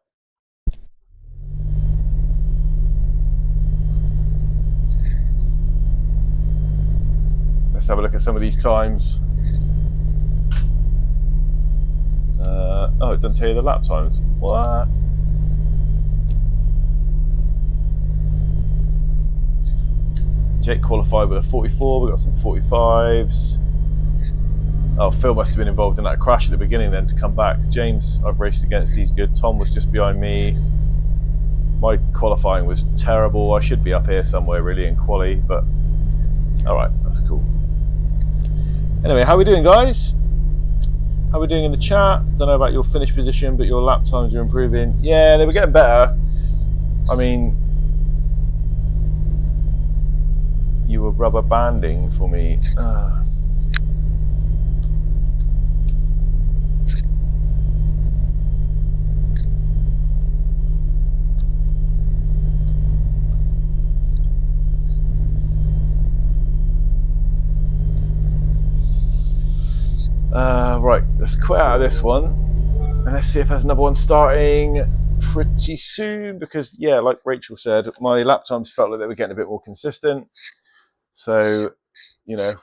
Let's have a look at some of these times. Oh, it doesn't tell you the lap times. What? Jake qualified with a 44, we got some 45s. Oh, Phil must have been involved in that crash at the beginning then to come back. James, I've raced against, he's good. Tom was just behind me. My qualifying was terrible. I should be up here somewhere really in quali, but all right, that's cool. Anyway, how are we doing, guys? How are we doing in the chat? Don't know about your finish position, but your lap times are improving. Yeah, they were getting better. I mean, you were rubber banding for me. Right, let's quit out of this one and let's see if there's another one starting pretty soon, because yeah, like Rachel said, my lap times felt like they were getting a bit more consistent. So, you know,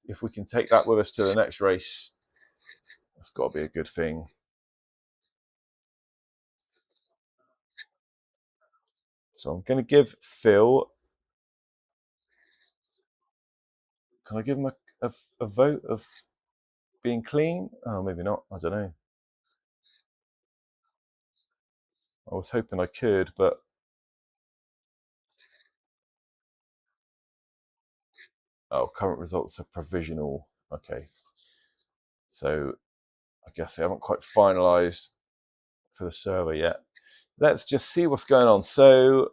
if we can take that with us to the next race, that's got to be a good thing. So I'm going to give Phil. Can I give him a vote of being clean? Oh, maybe not. I don't know. I was hoping I could, but oh, current results are provisional. Okay. So I guess they haven't quite finalised for the server yet. Let's just see what's going on. So,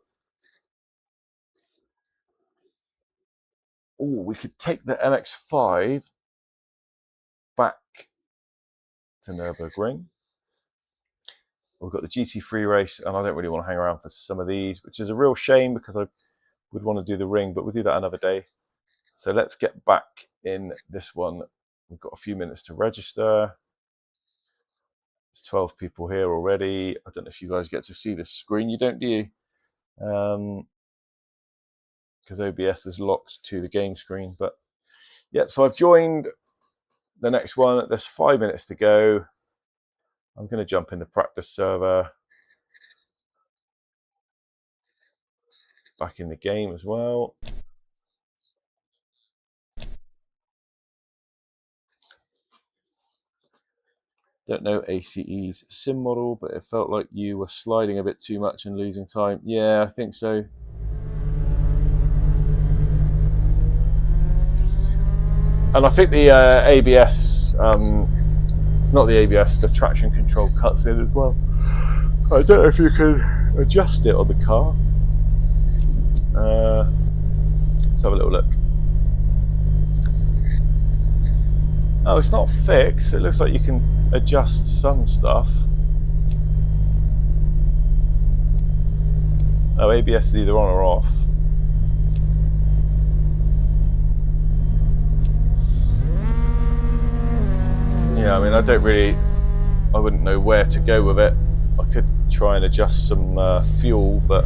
oh, we could take the MX-5 back to Nürburgring. We've got the GT3 race, and I don't really want to hang around for some of these, which is a real shame because I would want to do the ring, but we'll do that another day. So let's get back in this one. We've got a few minutes to register. There's 12 people here already. I don't know if you guys get to see this screen. You don't, do you? Because OBS is locked to the game screen. But yeah, so I've joined the next one. There's 5 minutes to go. I'm going to jump in the practice server. Back in the game as well. Don't know ACE's sim model, but it felt like you were sliding a bit too much and losing time. Yeah, I think so. And I think the ABS, not the ABS, the traction control cuts in as well. I don't know if you can adjust it on the car. Let's have a little look. Oh, it's not fixed. It looks like you can adjust some stuff. Oh, ABS is either on or off. Yeah, I mean, I wouldn't know where to go with it. I could try and adjust some fuel, but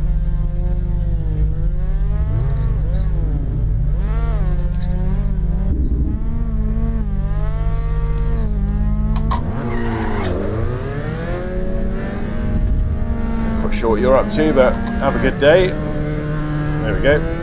not sure what you're up to, but have a good day. There we go.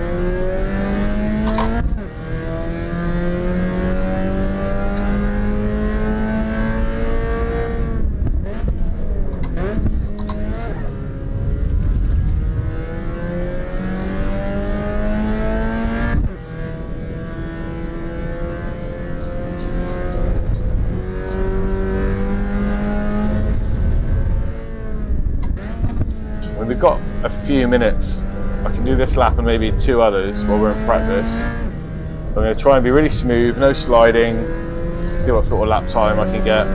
We've got a few minutes. I can do this lap and maybe 2 others while we're in practice. So I'm going to try and be really smooth, no sliding, see what sort of lap time I can get.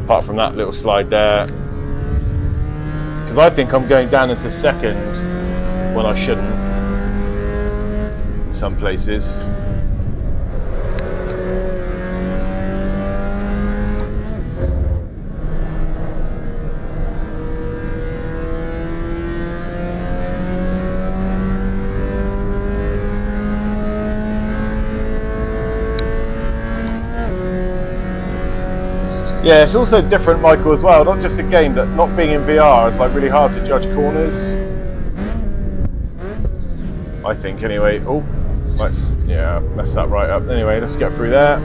Apart from that little slide there. Because I think I'm going down into second when I shouldn't in some places. Yeah, it's also different, Michael, as well. Not just a game, but not being in VR is like really hard to judge corners. I think, anyway. Oh, right, yeah, messed that right up. Anyway, let's get through there.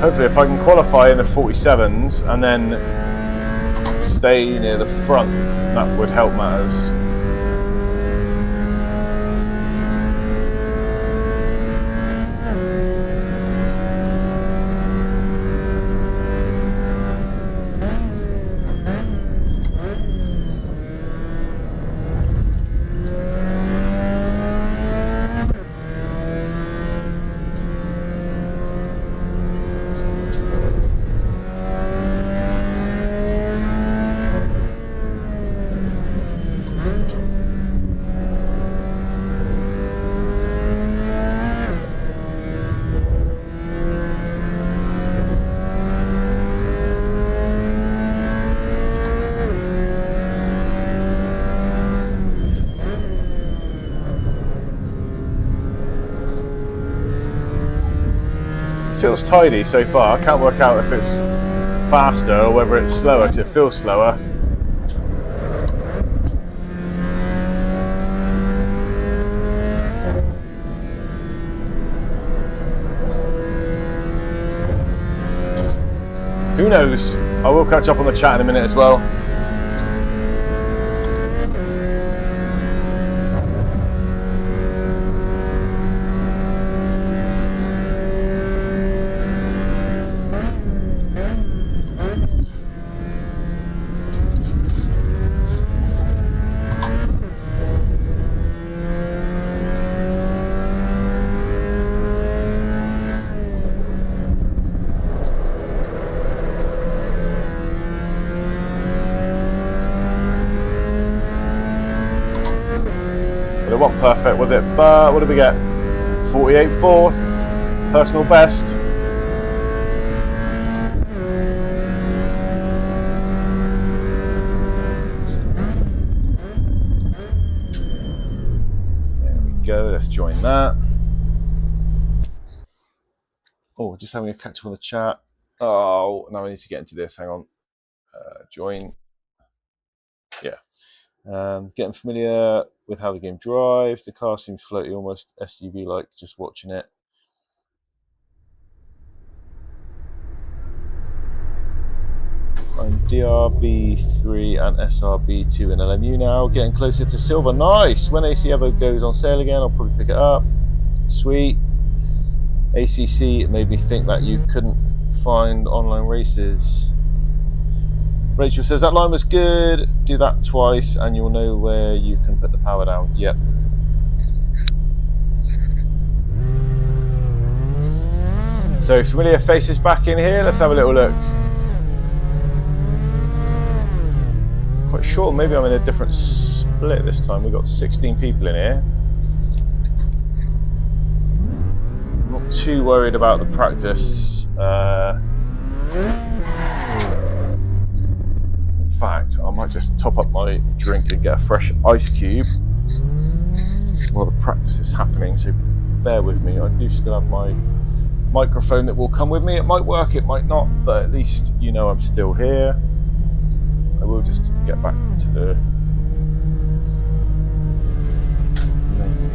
Hopefully, if I can qualify in the 47s and then stay near the front, that would help matters. Feels tidy so far. I can't work out if it's faster or whether it's slower, because it feels slower. Who knows? I will catch up on the chat in a minute as well. it wasn't perfect, was it? But what did we get? 48 fourth, personal best. There we go, let's join that. Oh, just having a catch up on the chat. Oh, now I need to get into this, hang on. Join. Yeah. Getting familiar with how the game drives. The car seems floaty, almost SUV-like, just watching it. I'm DRB3 and SRB2 in LMU now. Getting closer to silver. Nice! When AC Evo goes on sale again, I'll probably pick it up. Sweet. ACC made me think that you couldn't find online races. Rachel says, that line was good. Do that twice and you'll know where you can put the power down. Yep. So familiar faces back in here. Let's have a little look. Quite sure maybe I'm in a different split this time. We've got 16 people in here. I'm not too worried about the practice. In fact, I might just top up my drink and get a fresh ice cube while the practice is happening, so bear with me. I do still have my microphone that will come with me. It might work, it might not, but at least you know I'm still here. I will just get back to the menu.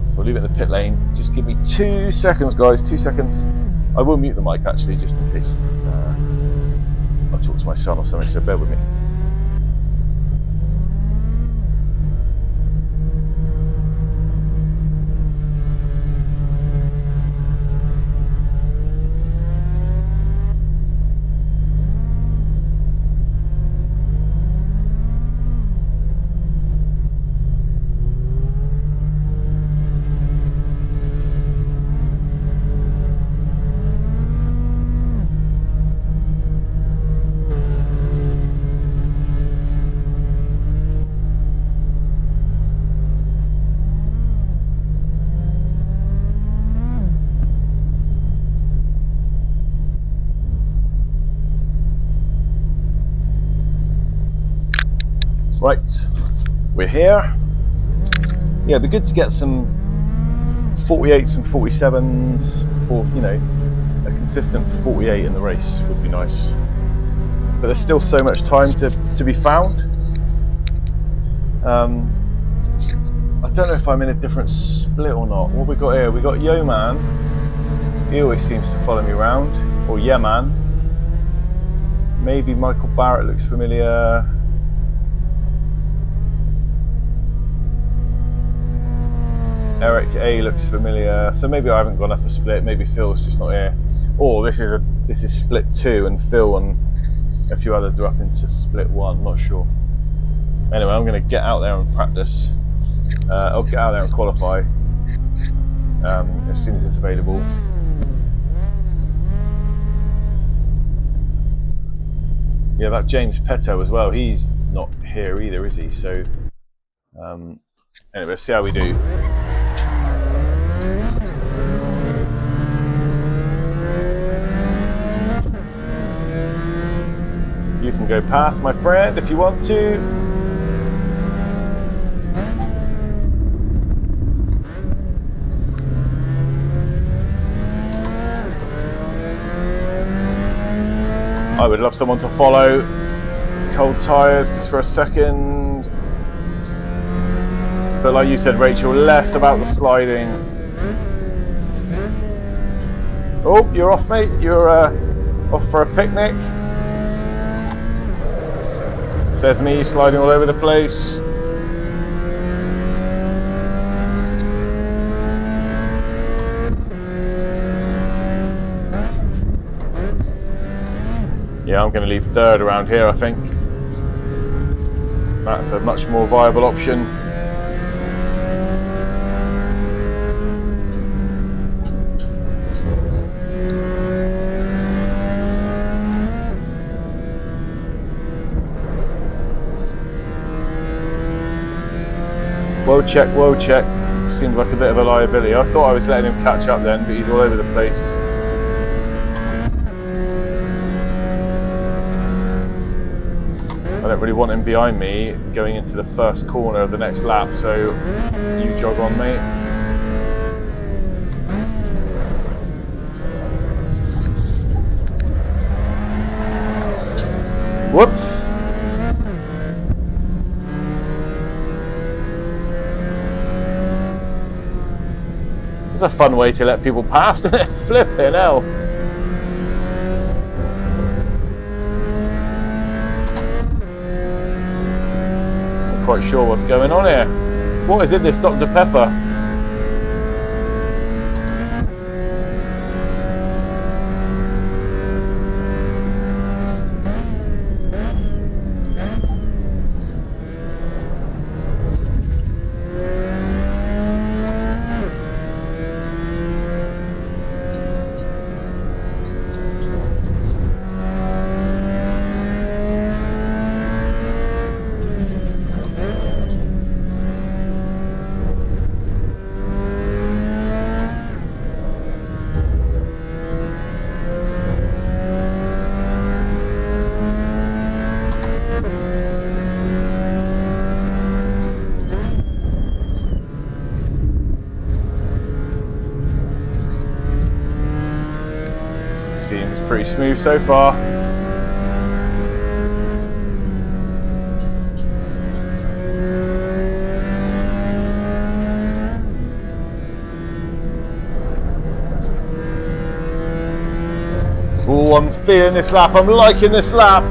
So I'll leave it in the pit lane. Just give me 2 seconds, guys, 2 seconds. I will mute the mic actually, just in case I talk to my son or something, so bear with me. Right, we're here. Yeah, it'd be good to get some 48s and 47s, or you know, a consistent 48 in the race would be nice. But there's still so much time to be found. I don't know if I'm in a different split or not. What we got here? We got Yo Man. He always seems to follow me around. Or Yeah Man. Maybe Michael Barrett looks familiar. Eric A looks familiar, so maybe I haven't gone up a split. Maybe Phil's just not here. Or this is split 2, and Phil and a few others are up into split 1. Not sure. Anyway, I'm going to get out there and practice. I'll get out there and qualify as soon as it's available. Yeah, that James Petto as well. He's not here either, is he? So anyway, let's see how we do. You can go past, my friend, if you want to. I would love someone to follow. Cold tyres just for a second. But like you said, Rachel, less about the sliding. Oh, you're off, mate. You're off for a picnic. Says me, sliding all over the place. Yeah, I'm going to leave third around here, I think. That's a much more viable option. Whoa check. Seems like a bit of a liability. I thought I was letting him catch up then, but he's all over the place. I don't really want him behind me going into the first corner of the next lap, so you jog on, mate. Whoops! It's a fun way to let people pass, isn't it? Flipping hell. Not quite sure what's going on here. What is it, this Dr. Pepper? Seems pretty smooth so far. Oh, I'm feeling this lap. I'm liking this lap.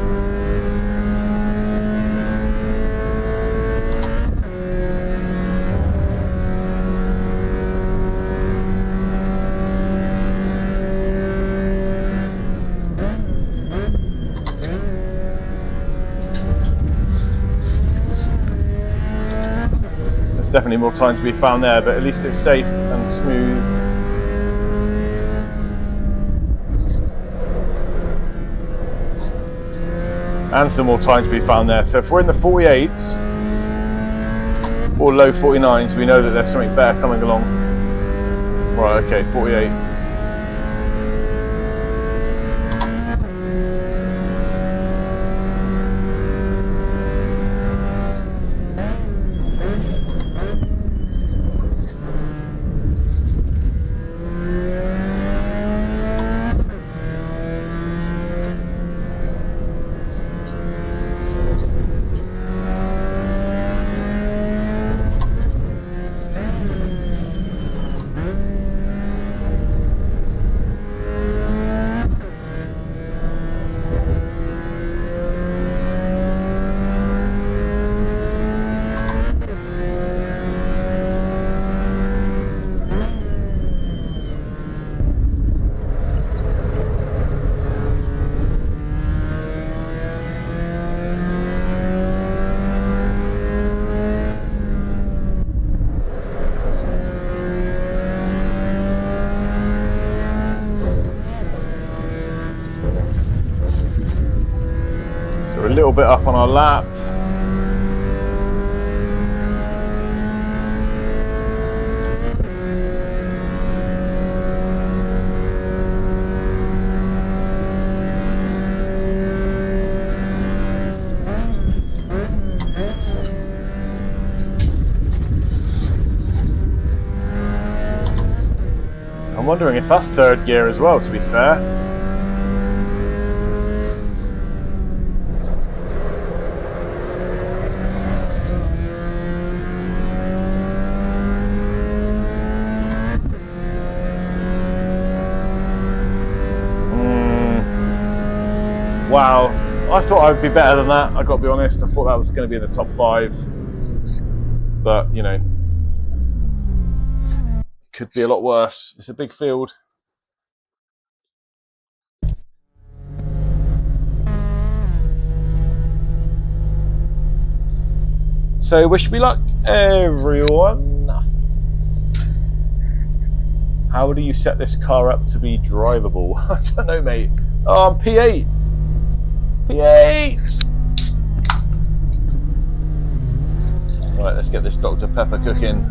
Definitely more time to be found there, but at least it's safe and smooth. And some more time to be found there. So if we're in the 48s or low 49s, we know that there's something better coming along. Right, okay, 48. A little bit up on our lap. I'm wondering if that's third gear as well, to be fair. Wow, I thought I would be better than that, I've got to be honest. I thought that was going to be in the top 5. But, you know, could be a lot worse. It's a big field. So, wish me luck, everyone. How do you set this car up to be drivable? I don't know, mate. Oh, I'm P8. P8! Right, let's Let's get this Dr. Pepper cooking.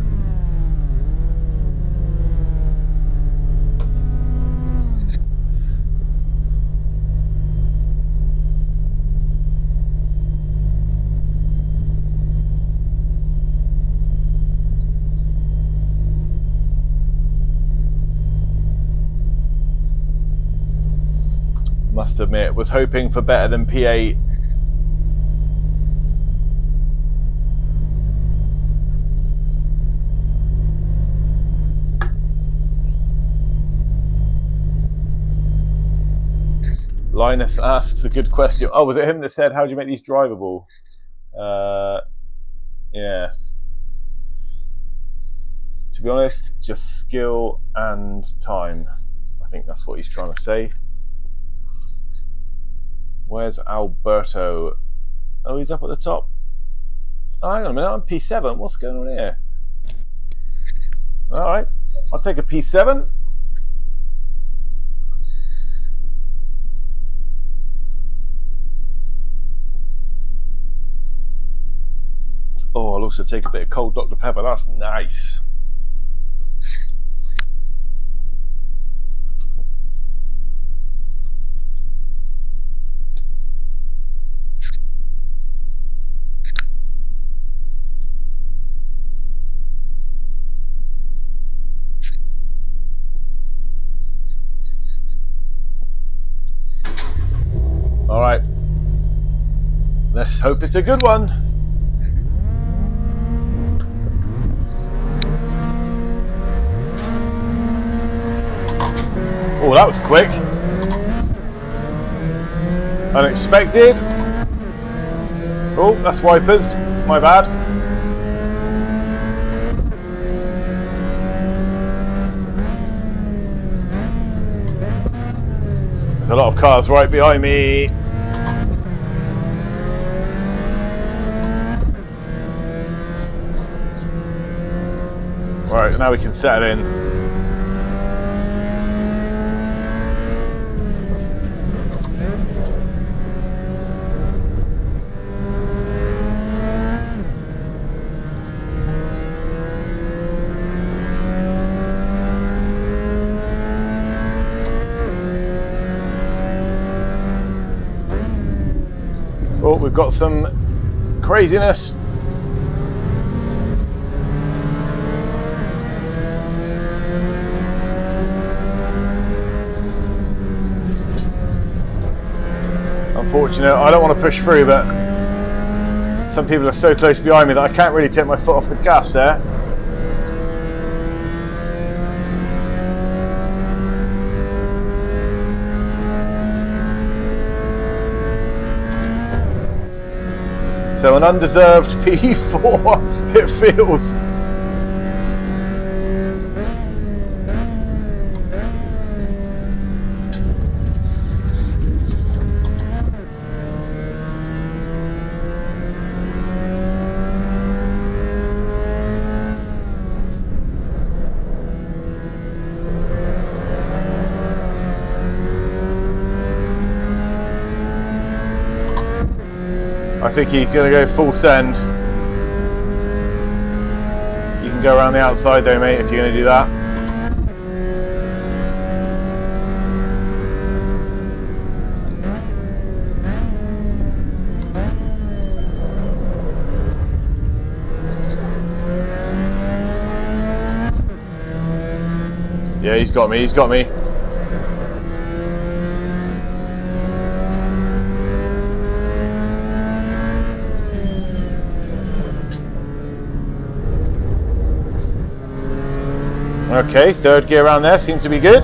Must admit, was hoping for better than P8. Linus asks a good question. Oh, was it him that said, how do you make these drivable? Yeah. To be honest, just skill and time. I think that's what he's trying to say. Where's Alberto? Oh, he's up at the top. Oh, hang on a minute, I'm P7. What's going on here? All right, I'll take a P7. Oh, I'll also take a bit of cold Dr. Pepper. That's nice. All right. Let's hope it's a good one. Oh, that was quick. Unexpected. Oh, that's wipers. My bad. There's a lot of cars right behind me. Right, now we can settle in. Oh, we've got some craziness. Unfortunate, I don't want to push through, but some people are so close behind me that I can't really take my foot off the gas there. So an undeserved P4, it feels. I think he's going to go full send. You can go around the outside though, mate, if you're going to do that. Yeah, he's got me, he's got me. Okay, third gear around there seems to be good.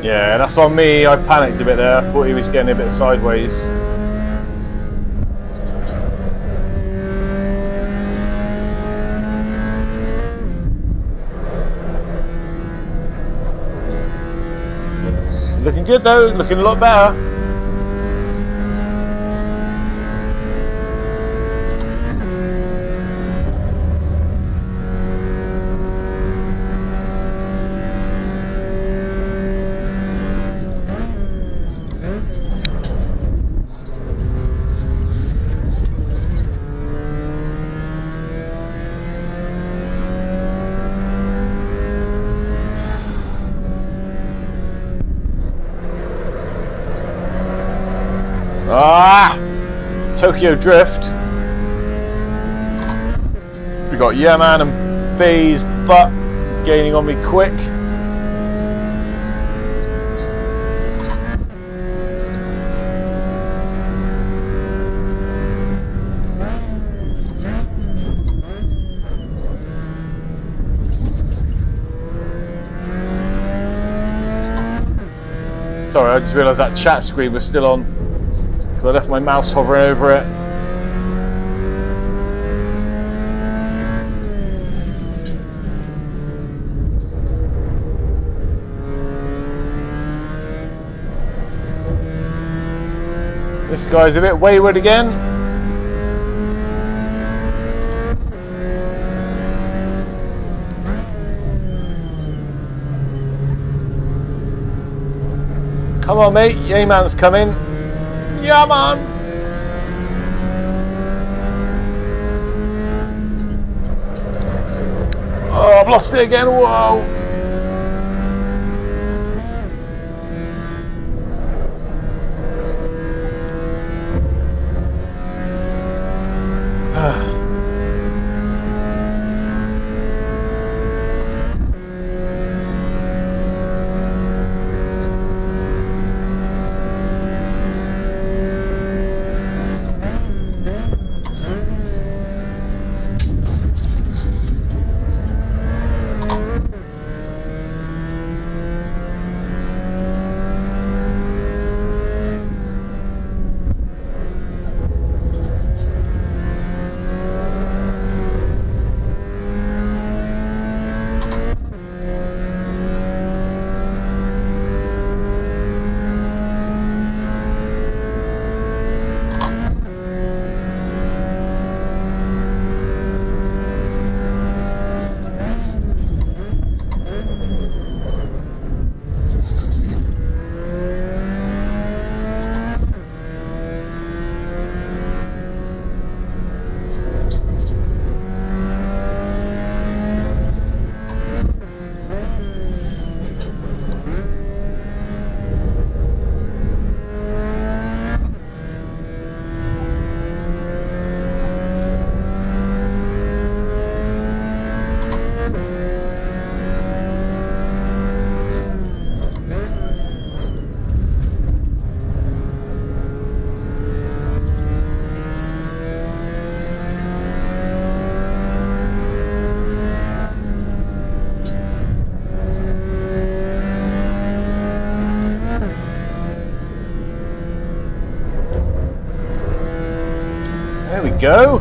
Yeah, that's on me. I panicked a bit there. I thought he was getting a bit sideways. Looking good though, looking a lot better. Tokyo Drift. We got Yaman and Bays Butt gaining on me quick. Sorry, I just realised that chat screen was still on because I left my mouse hovering over it. This guy's a bit wayward again. Come on, mate. Yayman's coming. Yeah, man. Oh, I've lost it again. Whoa. There we go.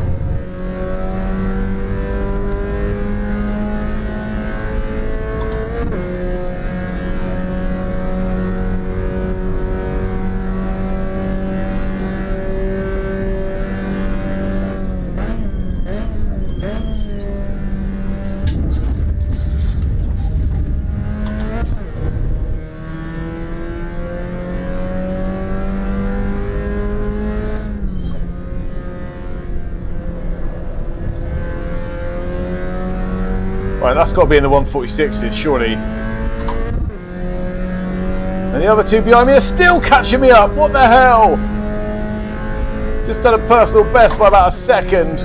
Right, that's got to be in the 146s, surely. And the other two behind me are still catching me up. What the hell? Just done a personal best by about a second.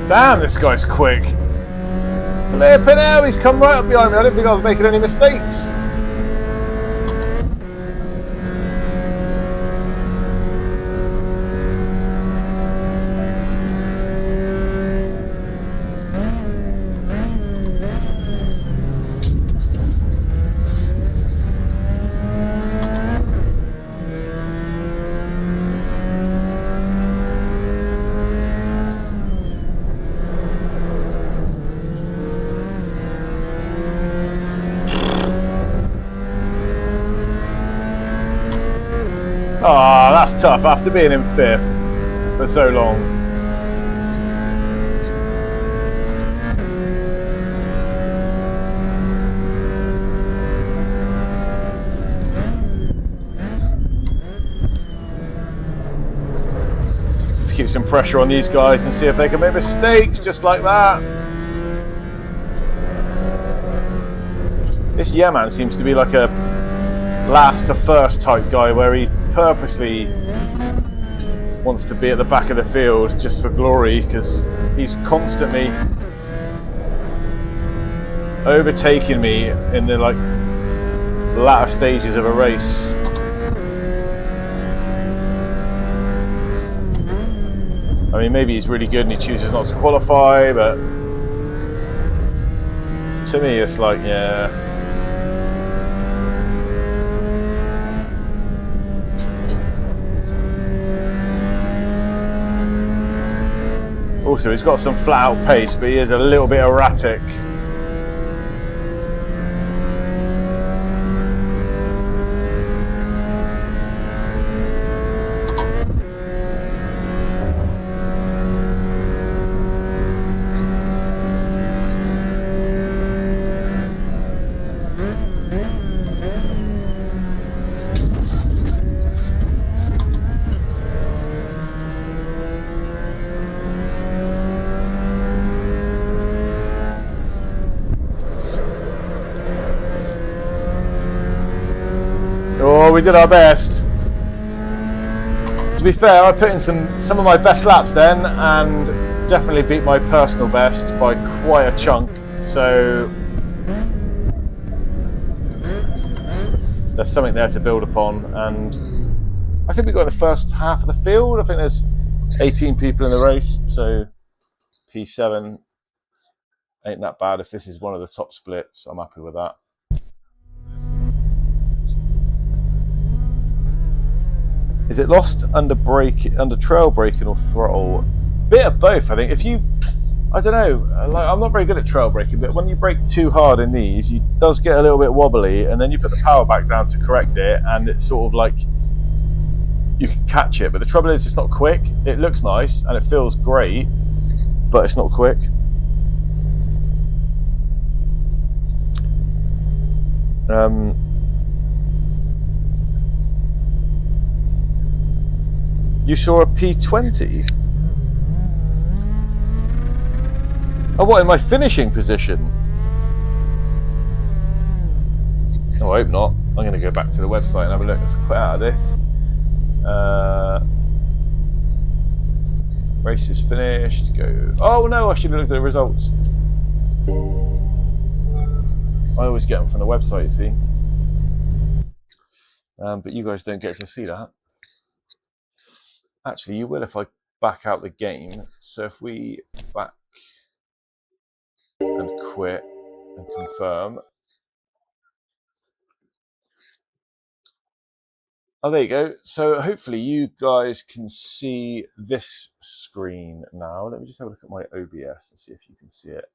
Damn, this guy's quick. Flipping out, he's come right up behind me. I didn't think I was making any mistakes. tough after being in 5th for so long. Let's keep some pressure on these guys and see if they can make mistakes just like that. This man seems to be like a last to first type guy where he purposely wants to be at the back of the field just for glory, because he's constantly overtaking me in the like latter stages of a race. I mean, maybe he's really good and he chooses not to qualify, but to me it's like, yeah. Also, he's got some flat out pace, but he is a little bit erratic. Oh, we did our best. To be fair, I put in some of my best laps then, and definitely beat my personal best by quite a chunk. So there's something there to build upon, and I think we got the first half of the field. I think there's 18 people in the race, so P7 ain't that bad. If this is one of the top splits, I'm happy with that. Is it lost under trail braking or throttle? Bit of both, I think. If you, I don't know, like, I'm not very good at trail braking, but when you brake too hard in these, it does get a little bit wobbly, and then you put the power back down to correct it, and it's sort of like you can catch it. But the trouble is, it's not quick. It looks nice and it feels great, but it's not quick. You saw a P20? Oh, what, in my finishing position? Oh, I hope not. I'm going to go back to the website and have a look. Let's quit out of this. Race is finished. Go. Oh no, I should have looked at the results. I always get them from the website, you see. But you guys don't get to see that. Actually, you will if I back out the game. So if we back and quit and confirm. Oh, there you go. So hopefully you guys can see this screen now. Let me just have a look at my OBS and see if you can see it.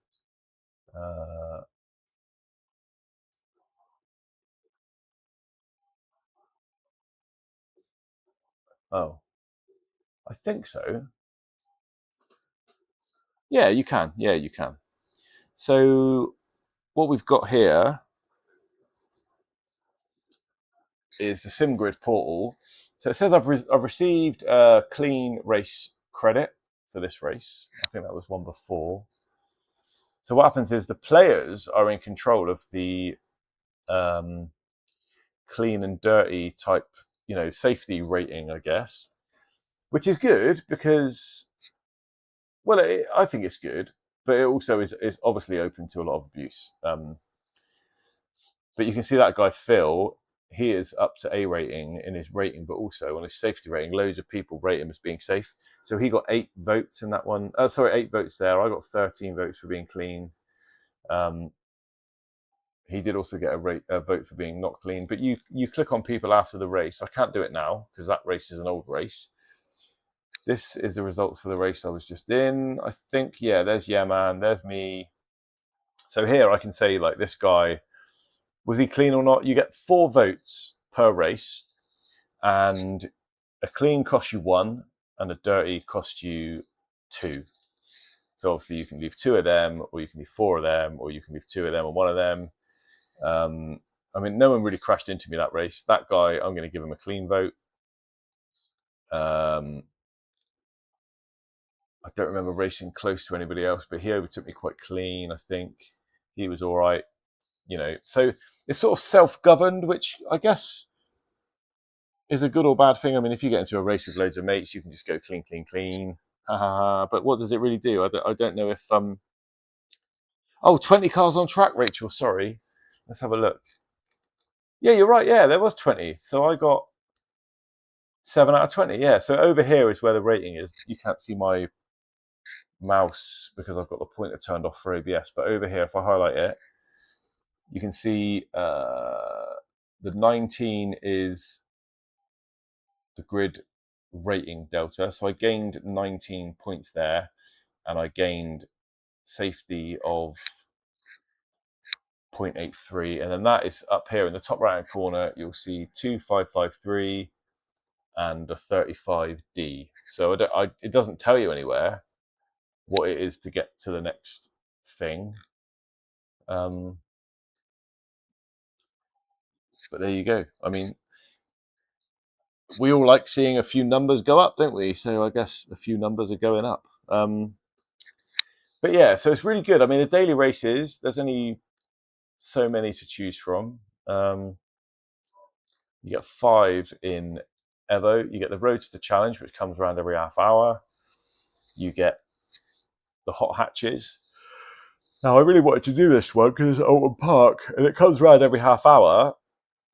Oh, I think so. Yeah, you can. Yeah, you can. So what we've got here is the SimGrid portal. So it says I've received a clean race credit for this race. I think that was one before. So what happens is the players are in control of the clean and dirty type, safety rating, I guess, which is good because, well, I think it's good, but it also is obviously open to a lot of abuse. But you can see that guy, Phil, he is up to A rating in his rating, but also on his safety rating, loads of people rate him as being safe. So he got 8 votes in that one. 8 votes there. I got 13 votes for being clean. He did also get a vote for being not clean. But you click on people after the race. I can't do it now because that race is an old race. This is the results for the race I was just in. I think, yeah, there's man, there's me. So here I can say, like, this guy, was he clean or not? You get 4 votes per race, and a clean costs you 1 and a dirty costs you 2. So obviously you can leave 2 of them, or you can leave 4 of them, or you can leave 2 of them and 1 of them. I mean, no one really crashed into me that race. That guy, I'm going to give him a clean vote. I don't remember racing close to anybody else, but he overtook me quite clean, I think. He was all right, you know. So it's sort of self-governed, which I guess is a good or bad thing. I mean, if you get into a race with loads of mates, you can just go clean, clean, clean. But what does it really do? I don't know if... Oh, 20 cars on track, Rachel, sorry. Let's have a look. Yeah, you're right. Yeah, there was 20. So I got 7 out of 20. Yeah, so over here is where the rating is. You can't see my mouse because I've got the pointer turned off for ABS. But over here, if I highlight it, you can see the 19 is the grid rating delta. So I gained 19 points there, and I gained safety of 0.83, and then that is up here in the top right hand corner. You'll see 2553 and a 35D. So it doesn't tell you anywhere what it is to get to the next thing. But there you go. I mean, we all like seeing a few numbers go up, don't we? So I guess a few numbers are going up. But yeah, so it's really good. I mean, the daily races, there's only so many to choose from. You get 5 in Evo. You get the Roadster Challenge, which comes around every half hour. You get the hot hatches. Now, I really wanted to do this one because it's at Alton Park, and it comes around every half hour,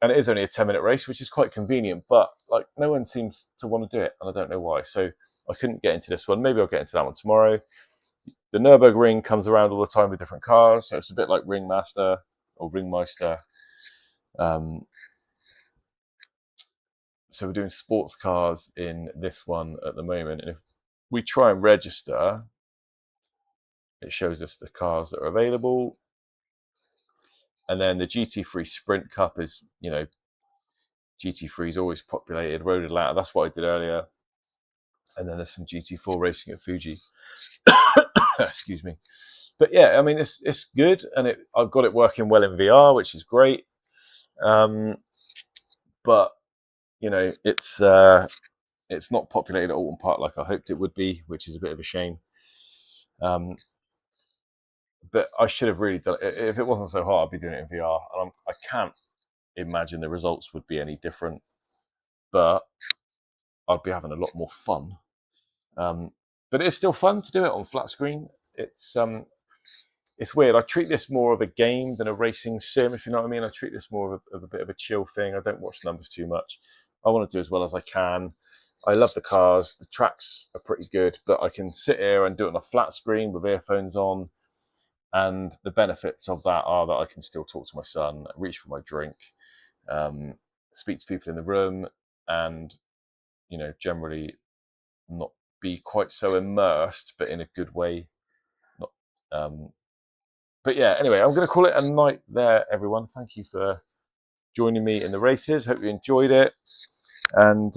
and it is only a 10-minute race, which is quite convenient, but like no one seems to want to do it, and I don't know why. So I couldn't get into this one. Maybe I'll get into that one tomorrow. The Nürburgring comes around all the time with different cars, so it's a bit like Ringmaster or Ringmeister. So we're doing sports cars in this one at the moment, and if we try and register, it shows us the cars that are available. And then the GT3 Sprint Cup is, you know, GT3 is always populated, Road Atlanta, that's what I did earlier. And then there's some GT4 racing at Fuji. Excuse me. But yeah, I mean, it's good, and I've got it working well in VR, which is great. But you know, it's not populated at Alton Park like I hoped it would be, which is a bit of a shame. But I should have really done it. If it wasn't so hard, I'd be doing it in VR. And I can't imagine the results would be any different, but I'd be having a lot more fun. But it's still fun to do it on flat screen. It's weird. I treat this more of a game than a racing sim, if you know what I mean. I treat this more of a bit of a chill thing. I don't watch numbers too much. I want to do as well as I can. I love the cars. The tracks are pretty good, but I can sit here and do it on a flat screen with earphones on. And the benefits of that are that I can still talk to my son, reach for my drink, speak to people in the room, and, you know, generally not be quite so immersed, but in a good way. But yeah, anyway, I'm going to call it a night there, everyone. Thank you for joining me in the races. Hope you enjoyed it. And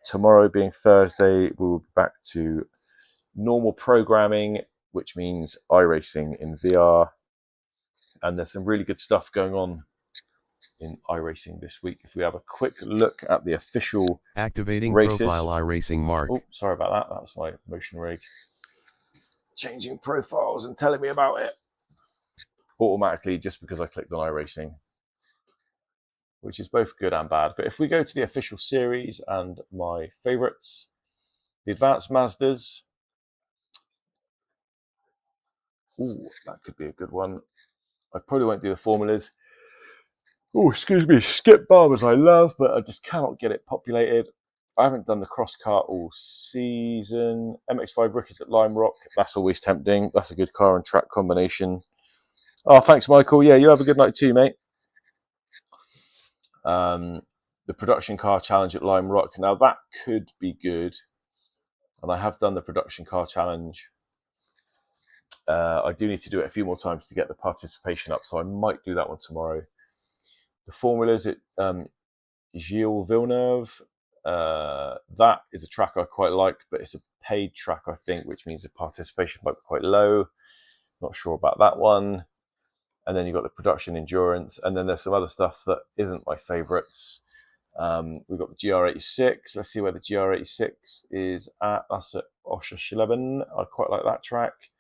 tomorrow being Thursday, we'll be back to normal programming, which means iRacing in VR. And there's some really good stuff going on in iRacing this week. If we have a quick look at the official activating races. profile iRacing mark. Oh, sorry about that. That was my motion rig changing profiles and telling me about it automatically just because I clicked on iRacing, which is both good and bad. But if we go to the official series and my favorites, the Advanced Mazdas. Ooh, that could be a good one. I probably won't do the formulas. Oh, excuse me, Skip Barbers I love, but I just cannot get it populated. I haven't done the cross kart all season. MX5 Rookies at Lime Rock, that's always tempting. That's a good car and track combination. Oh, thanks, Michael. Yeah, you have a good night too, mate. The production car challenge at Lime Rock. Now, that could be good. And I have done the production car challenge. I do need to do it a few more times to get the participation up, so I might do that one tomorrow. The formulas at Gilles Villeneuve. That is a track I quite like, but it's a paid track, I think, which means the participation might be quite low. Not sure about that one. And then you've got the production endurance, and then there's some other stuff that isn't my favourites. We've got the GR86. Let's see where the GR86 is at. That's at Oschersleben. I quite like that track.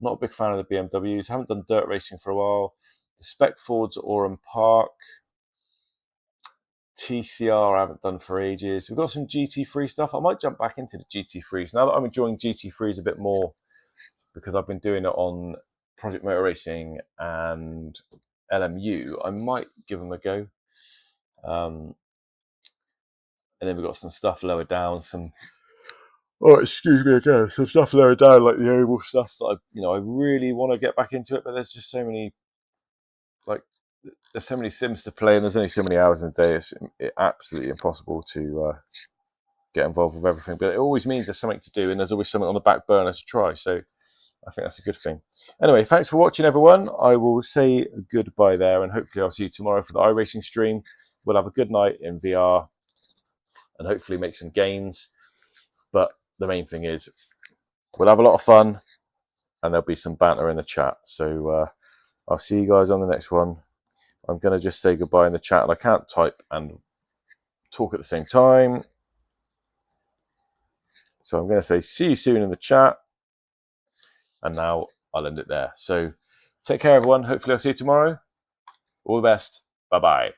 Not a big fan of the BMWs. Haven't done dirt racing for a while. The Spec Fords at Oran Park. TCR I haven't done for ages. We've got some GT3 stuff. I might jump back into the GT3s. Now that I'm enjoying GT3s a bit more, because I've been doing it on Project Motor Racing and LMU, I might give them a go. And then we've got some stuff lower down, some excuse me again, some stuff lower down, like the oval stuff that I really want to get back into it, but there's just so many, there's so many sims to play, and there's only so many hours in a day. It's absolutely impossible to get involved with everything, but it always means there's something to do, and there's always something on the back burner to try, so I think that's a good thing. Anyway, thanks for watching, everyone. I will say goodbye there, and hopefully I'll see you tomorrow for the iRacing stream. We'll have a good night in VR and hopefully make some gains, but the main thing is we'll have a lot of fun and there'll be some banter in the chat. So I'll see you guys on the next one. I'm going to just say goodbye in the chat, and I can't type and talk at the same time. So I'm going to say see you soon in the chat, and now I'll end it there. So take care, everyone. Hopefully I'll see you tomorrow. All the best. Bye-bye.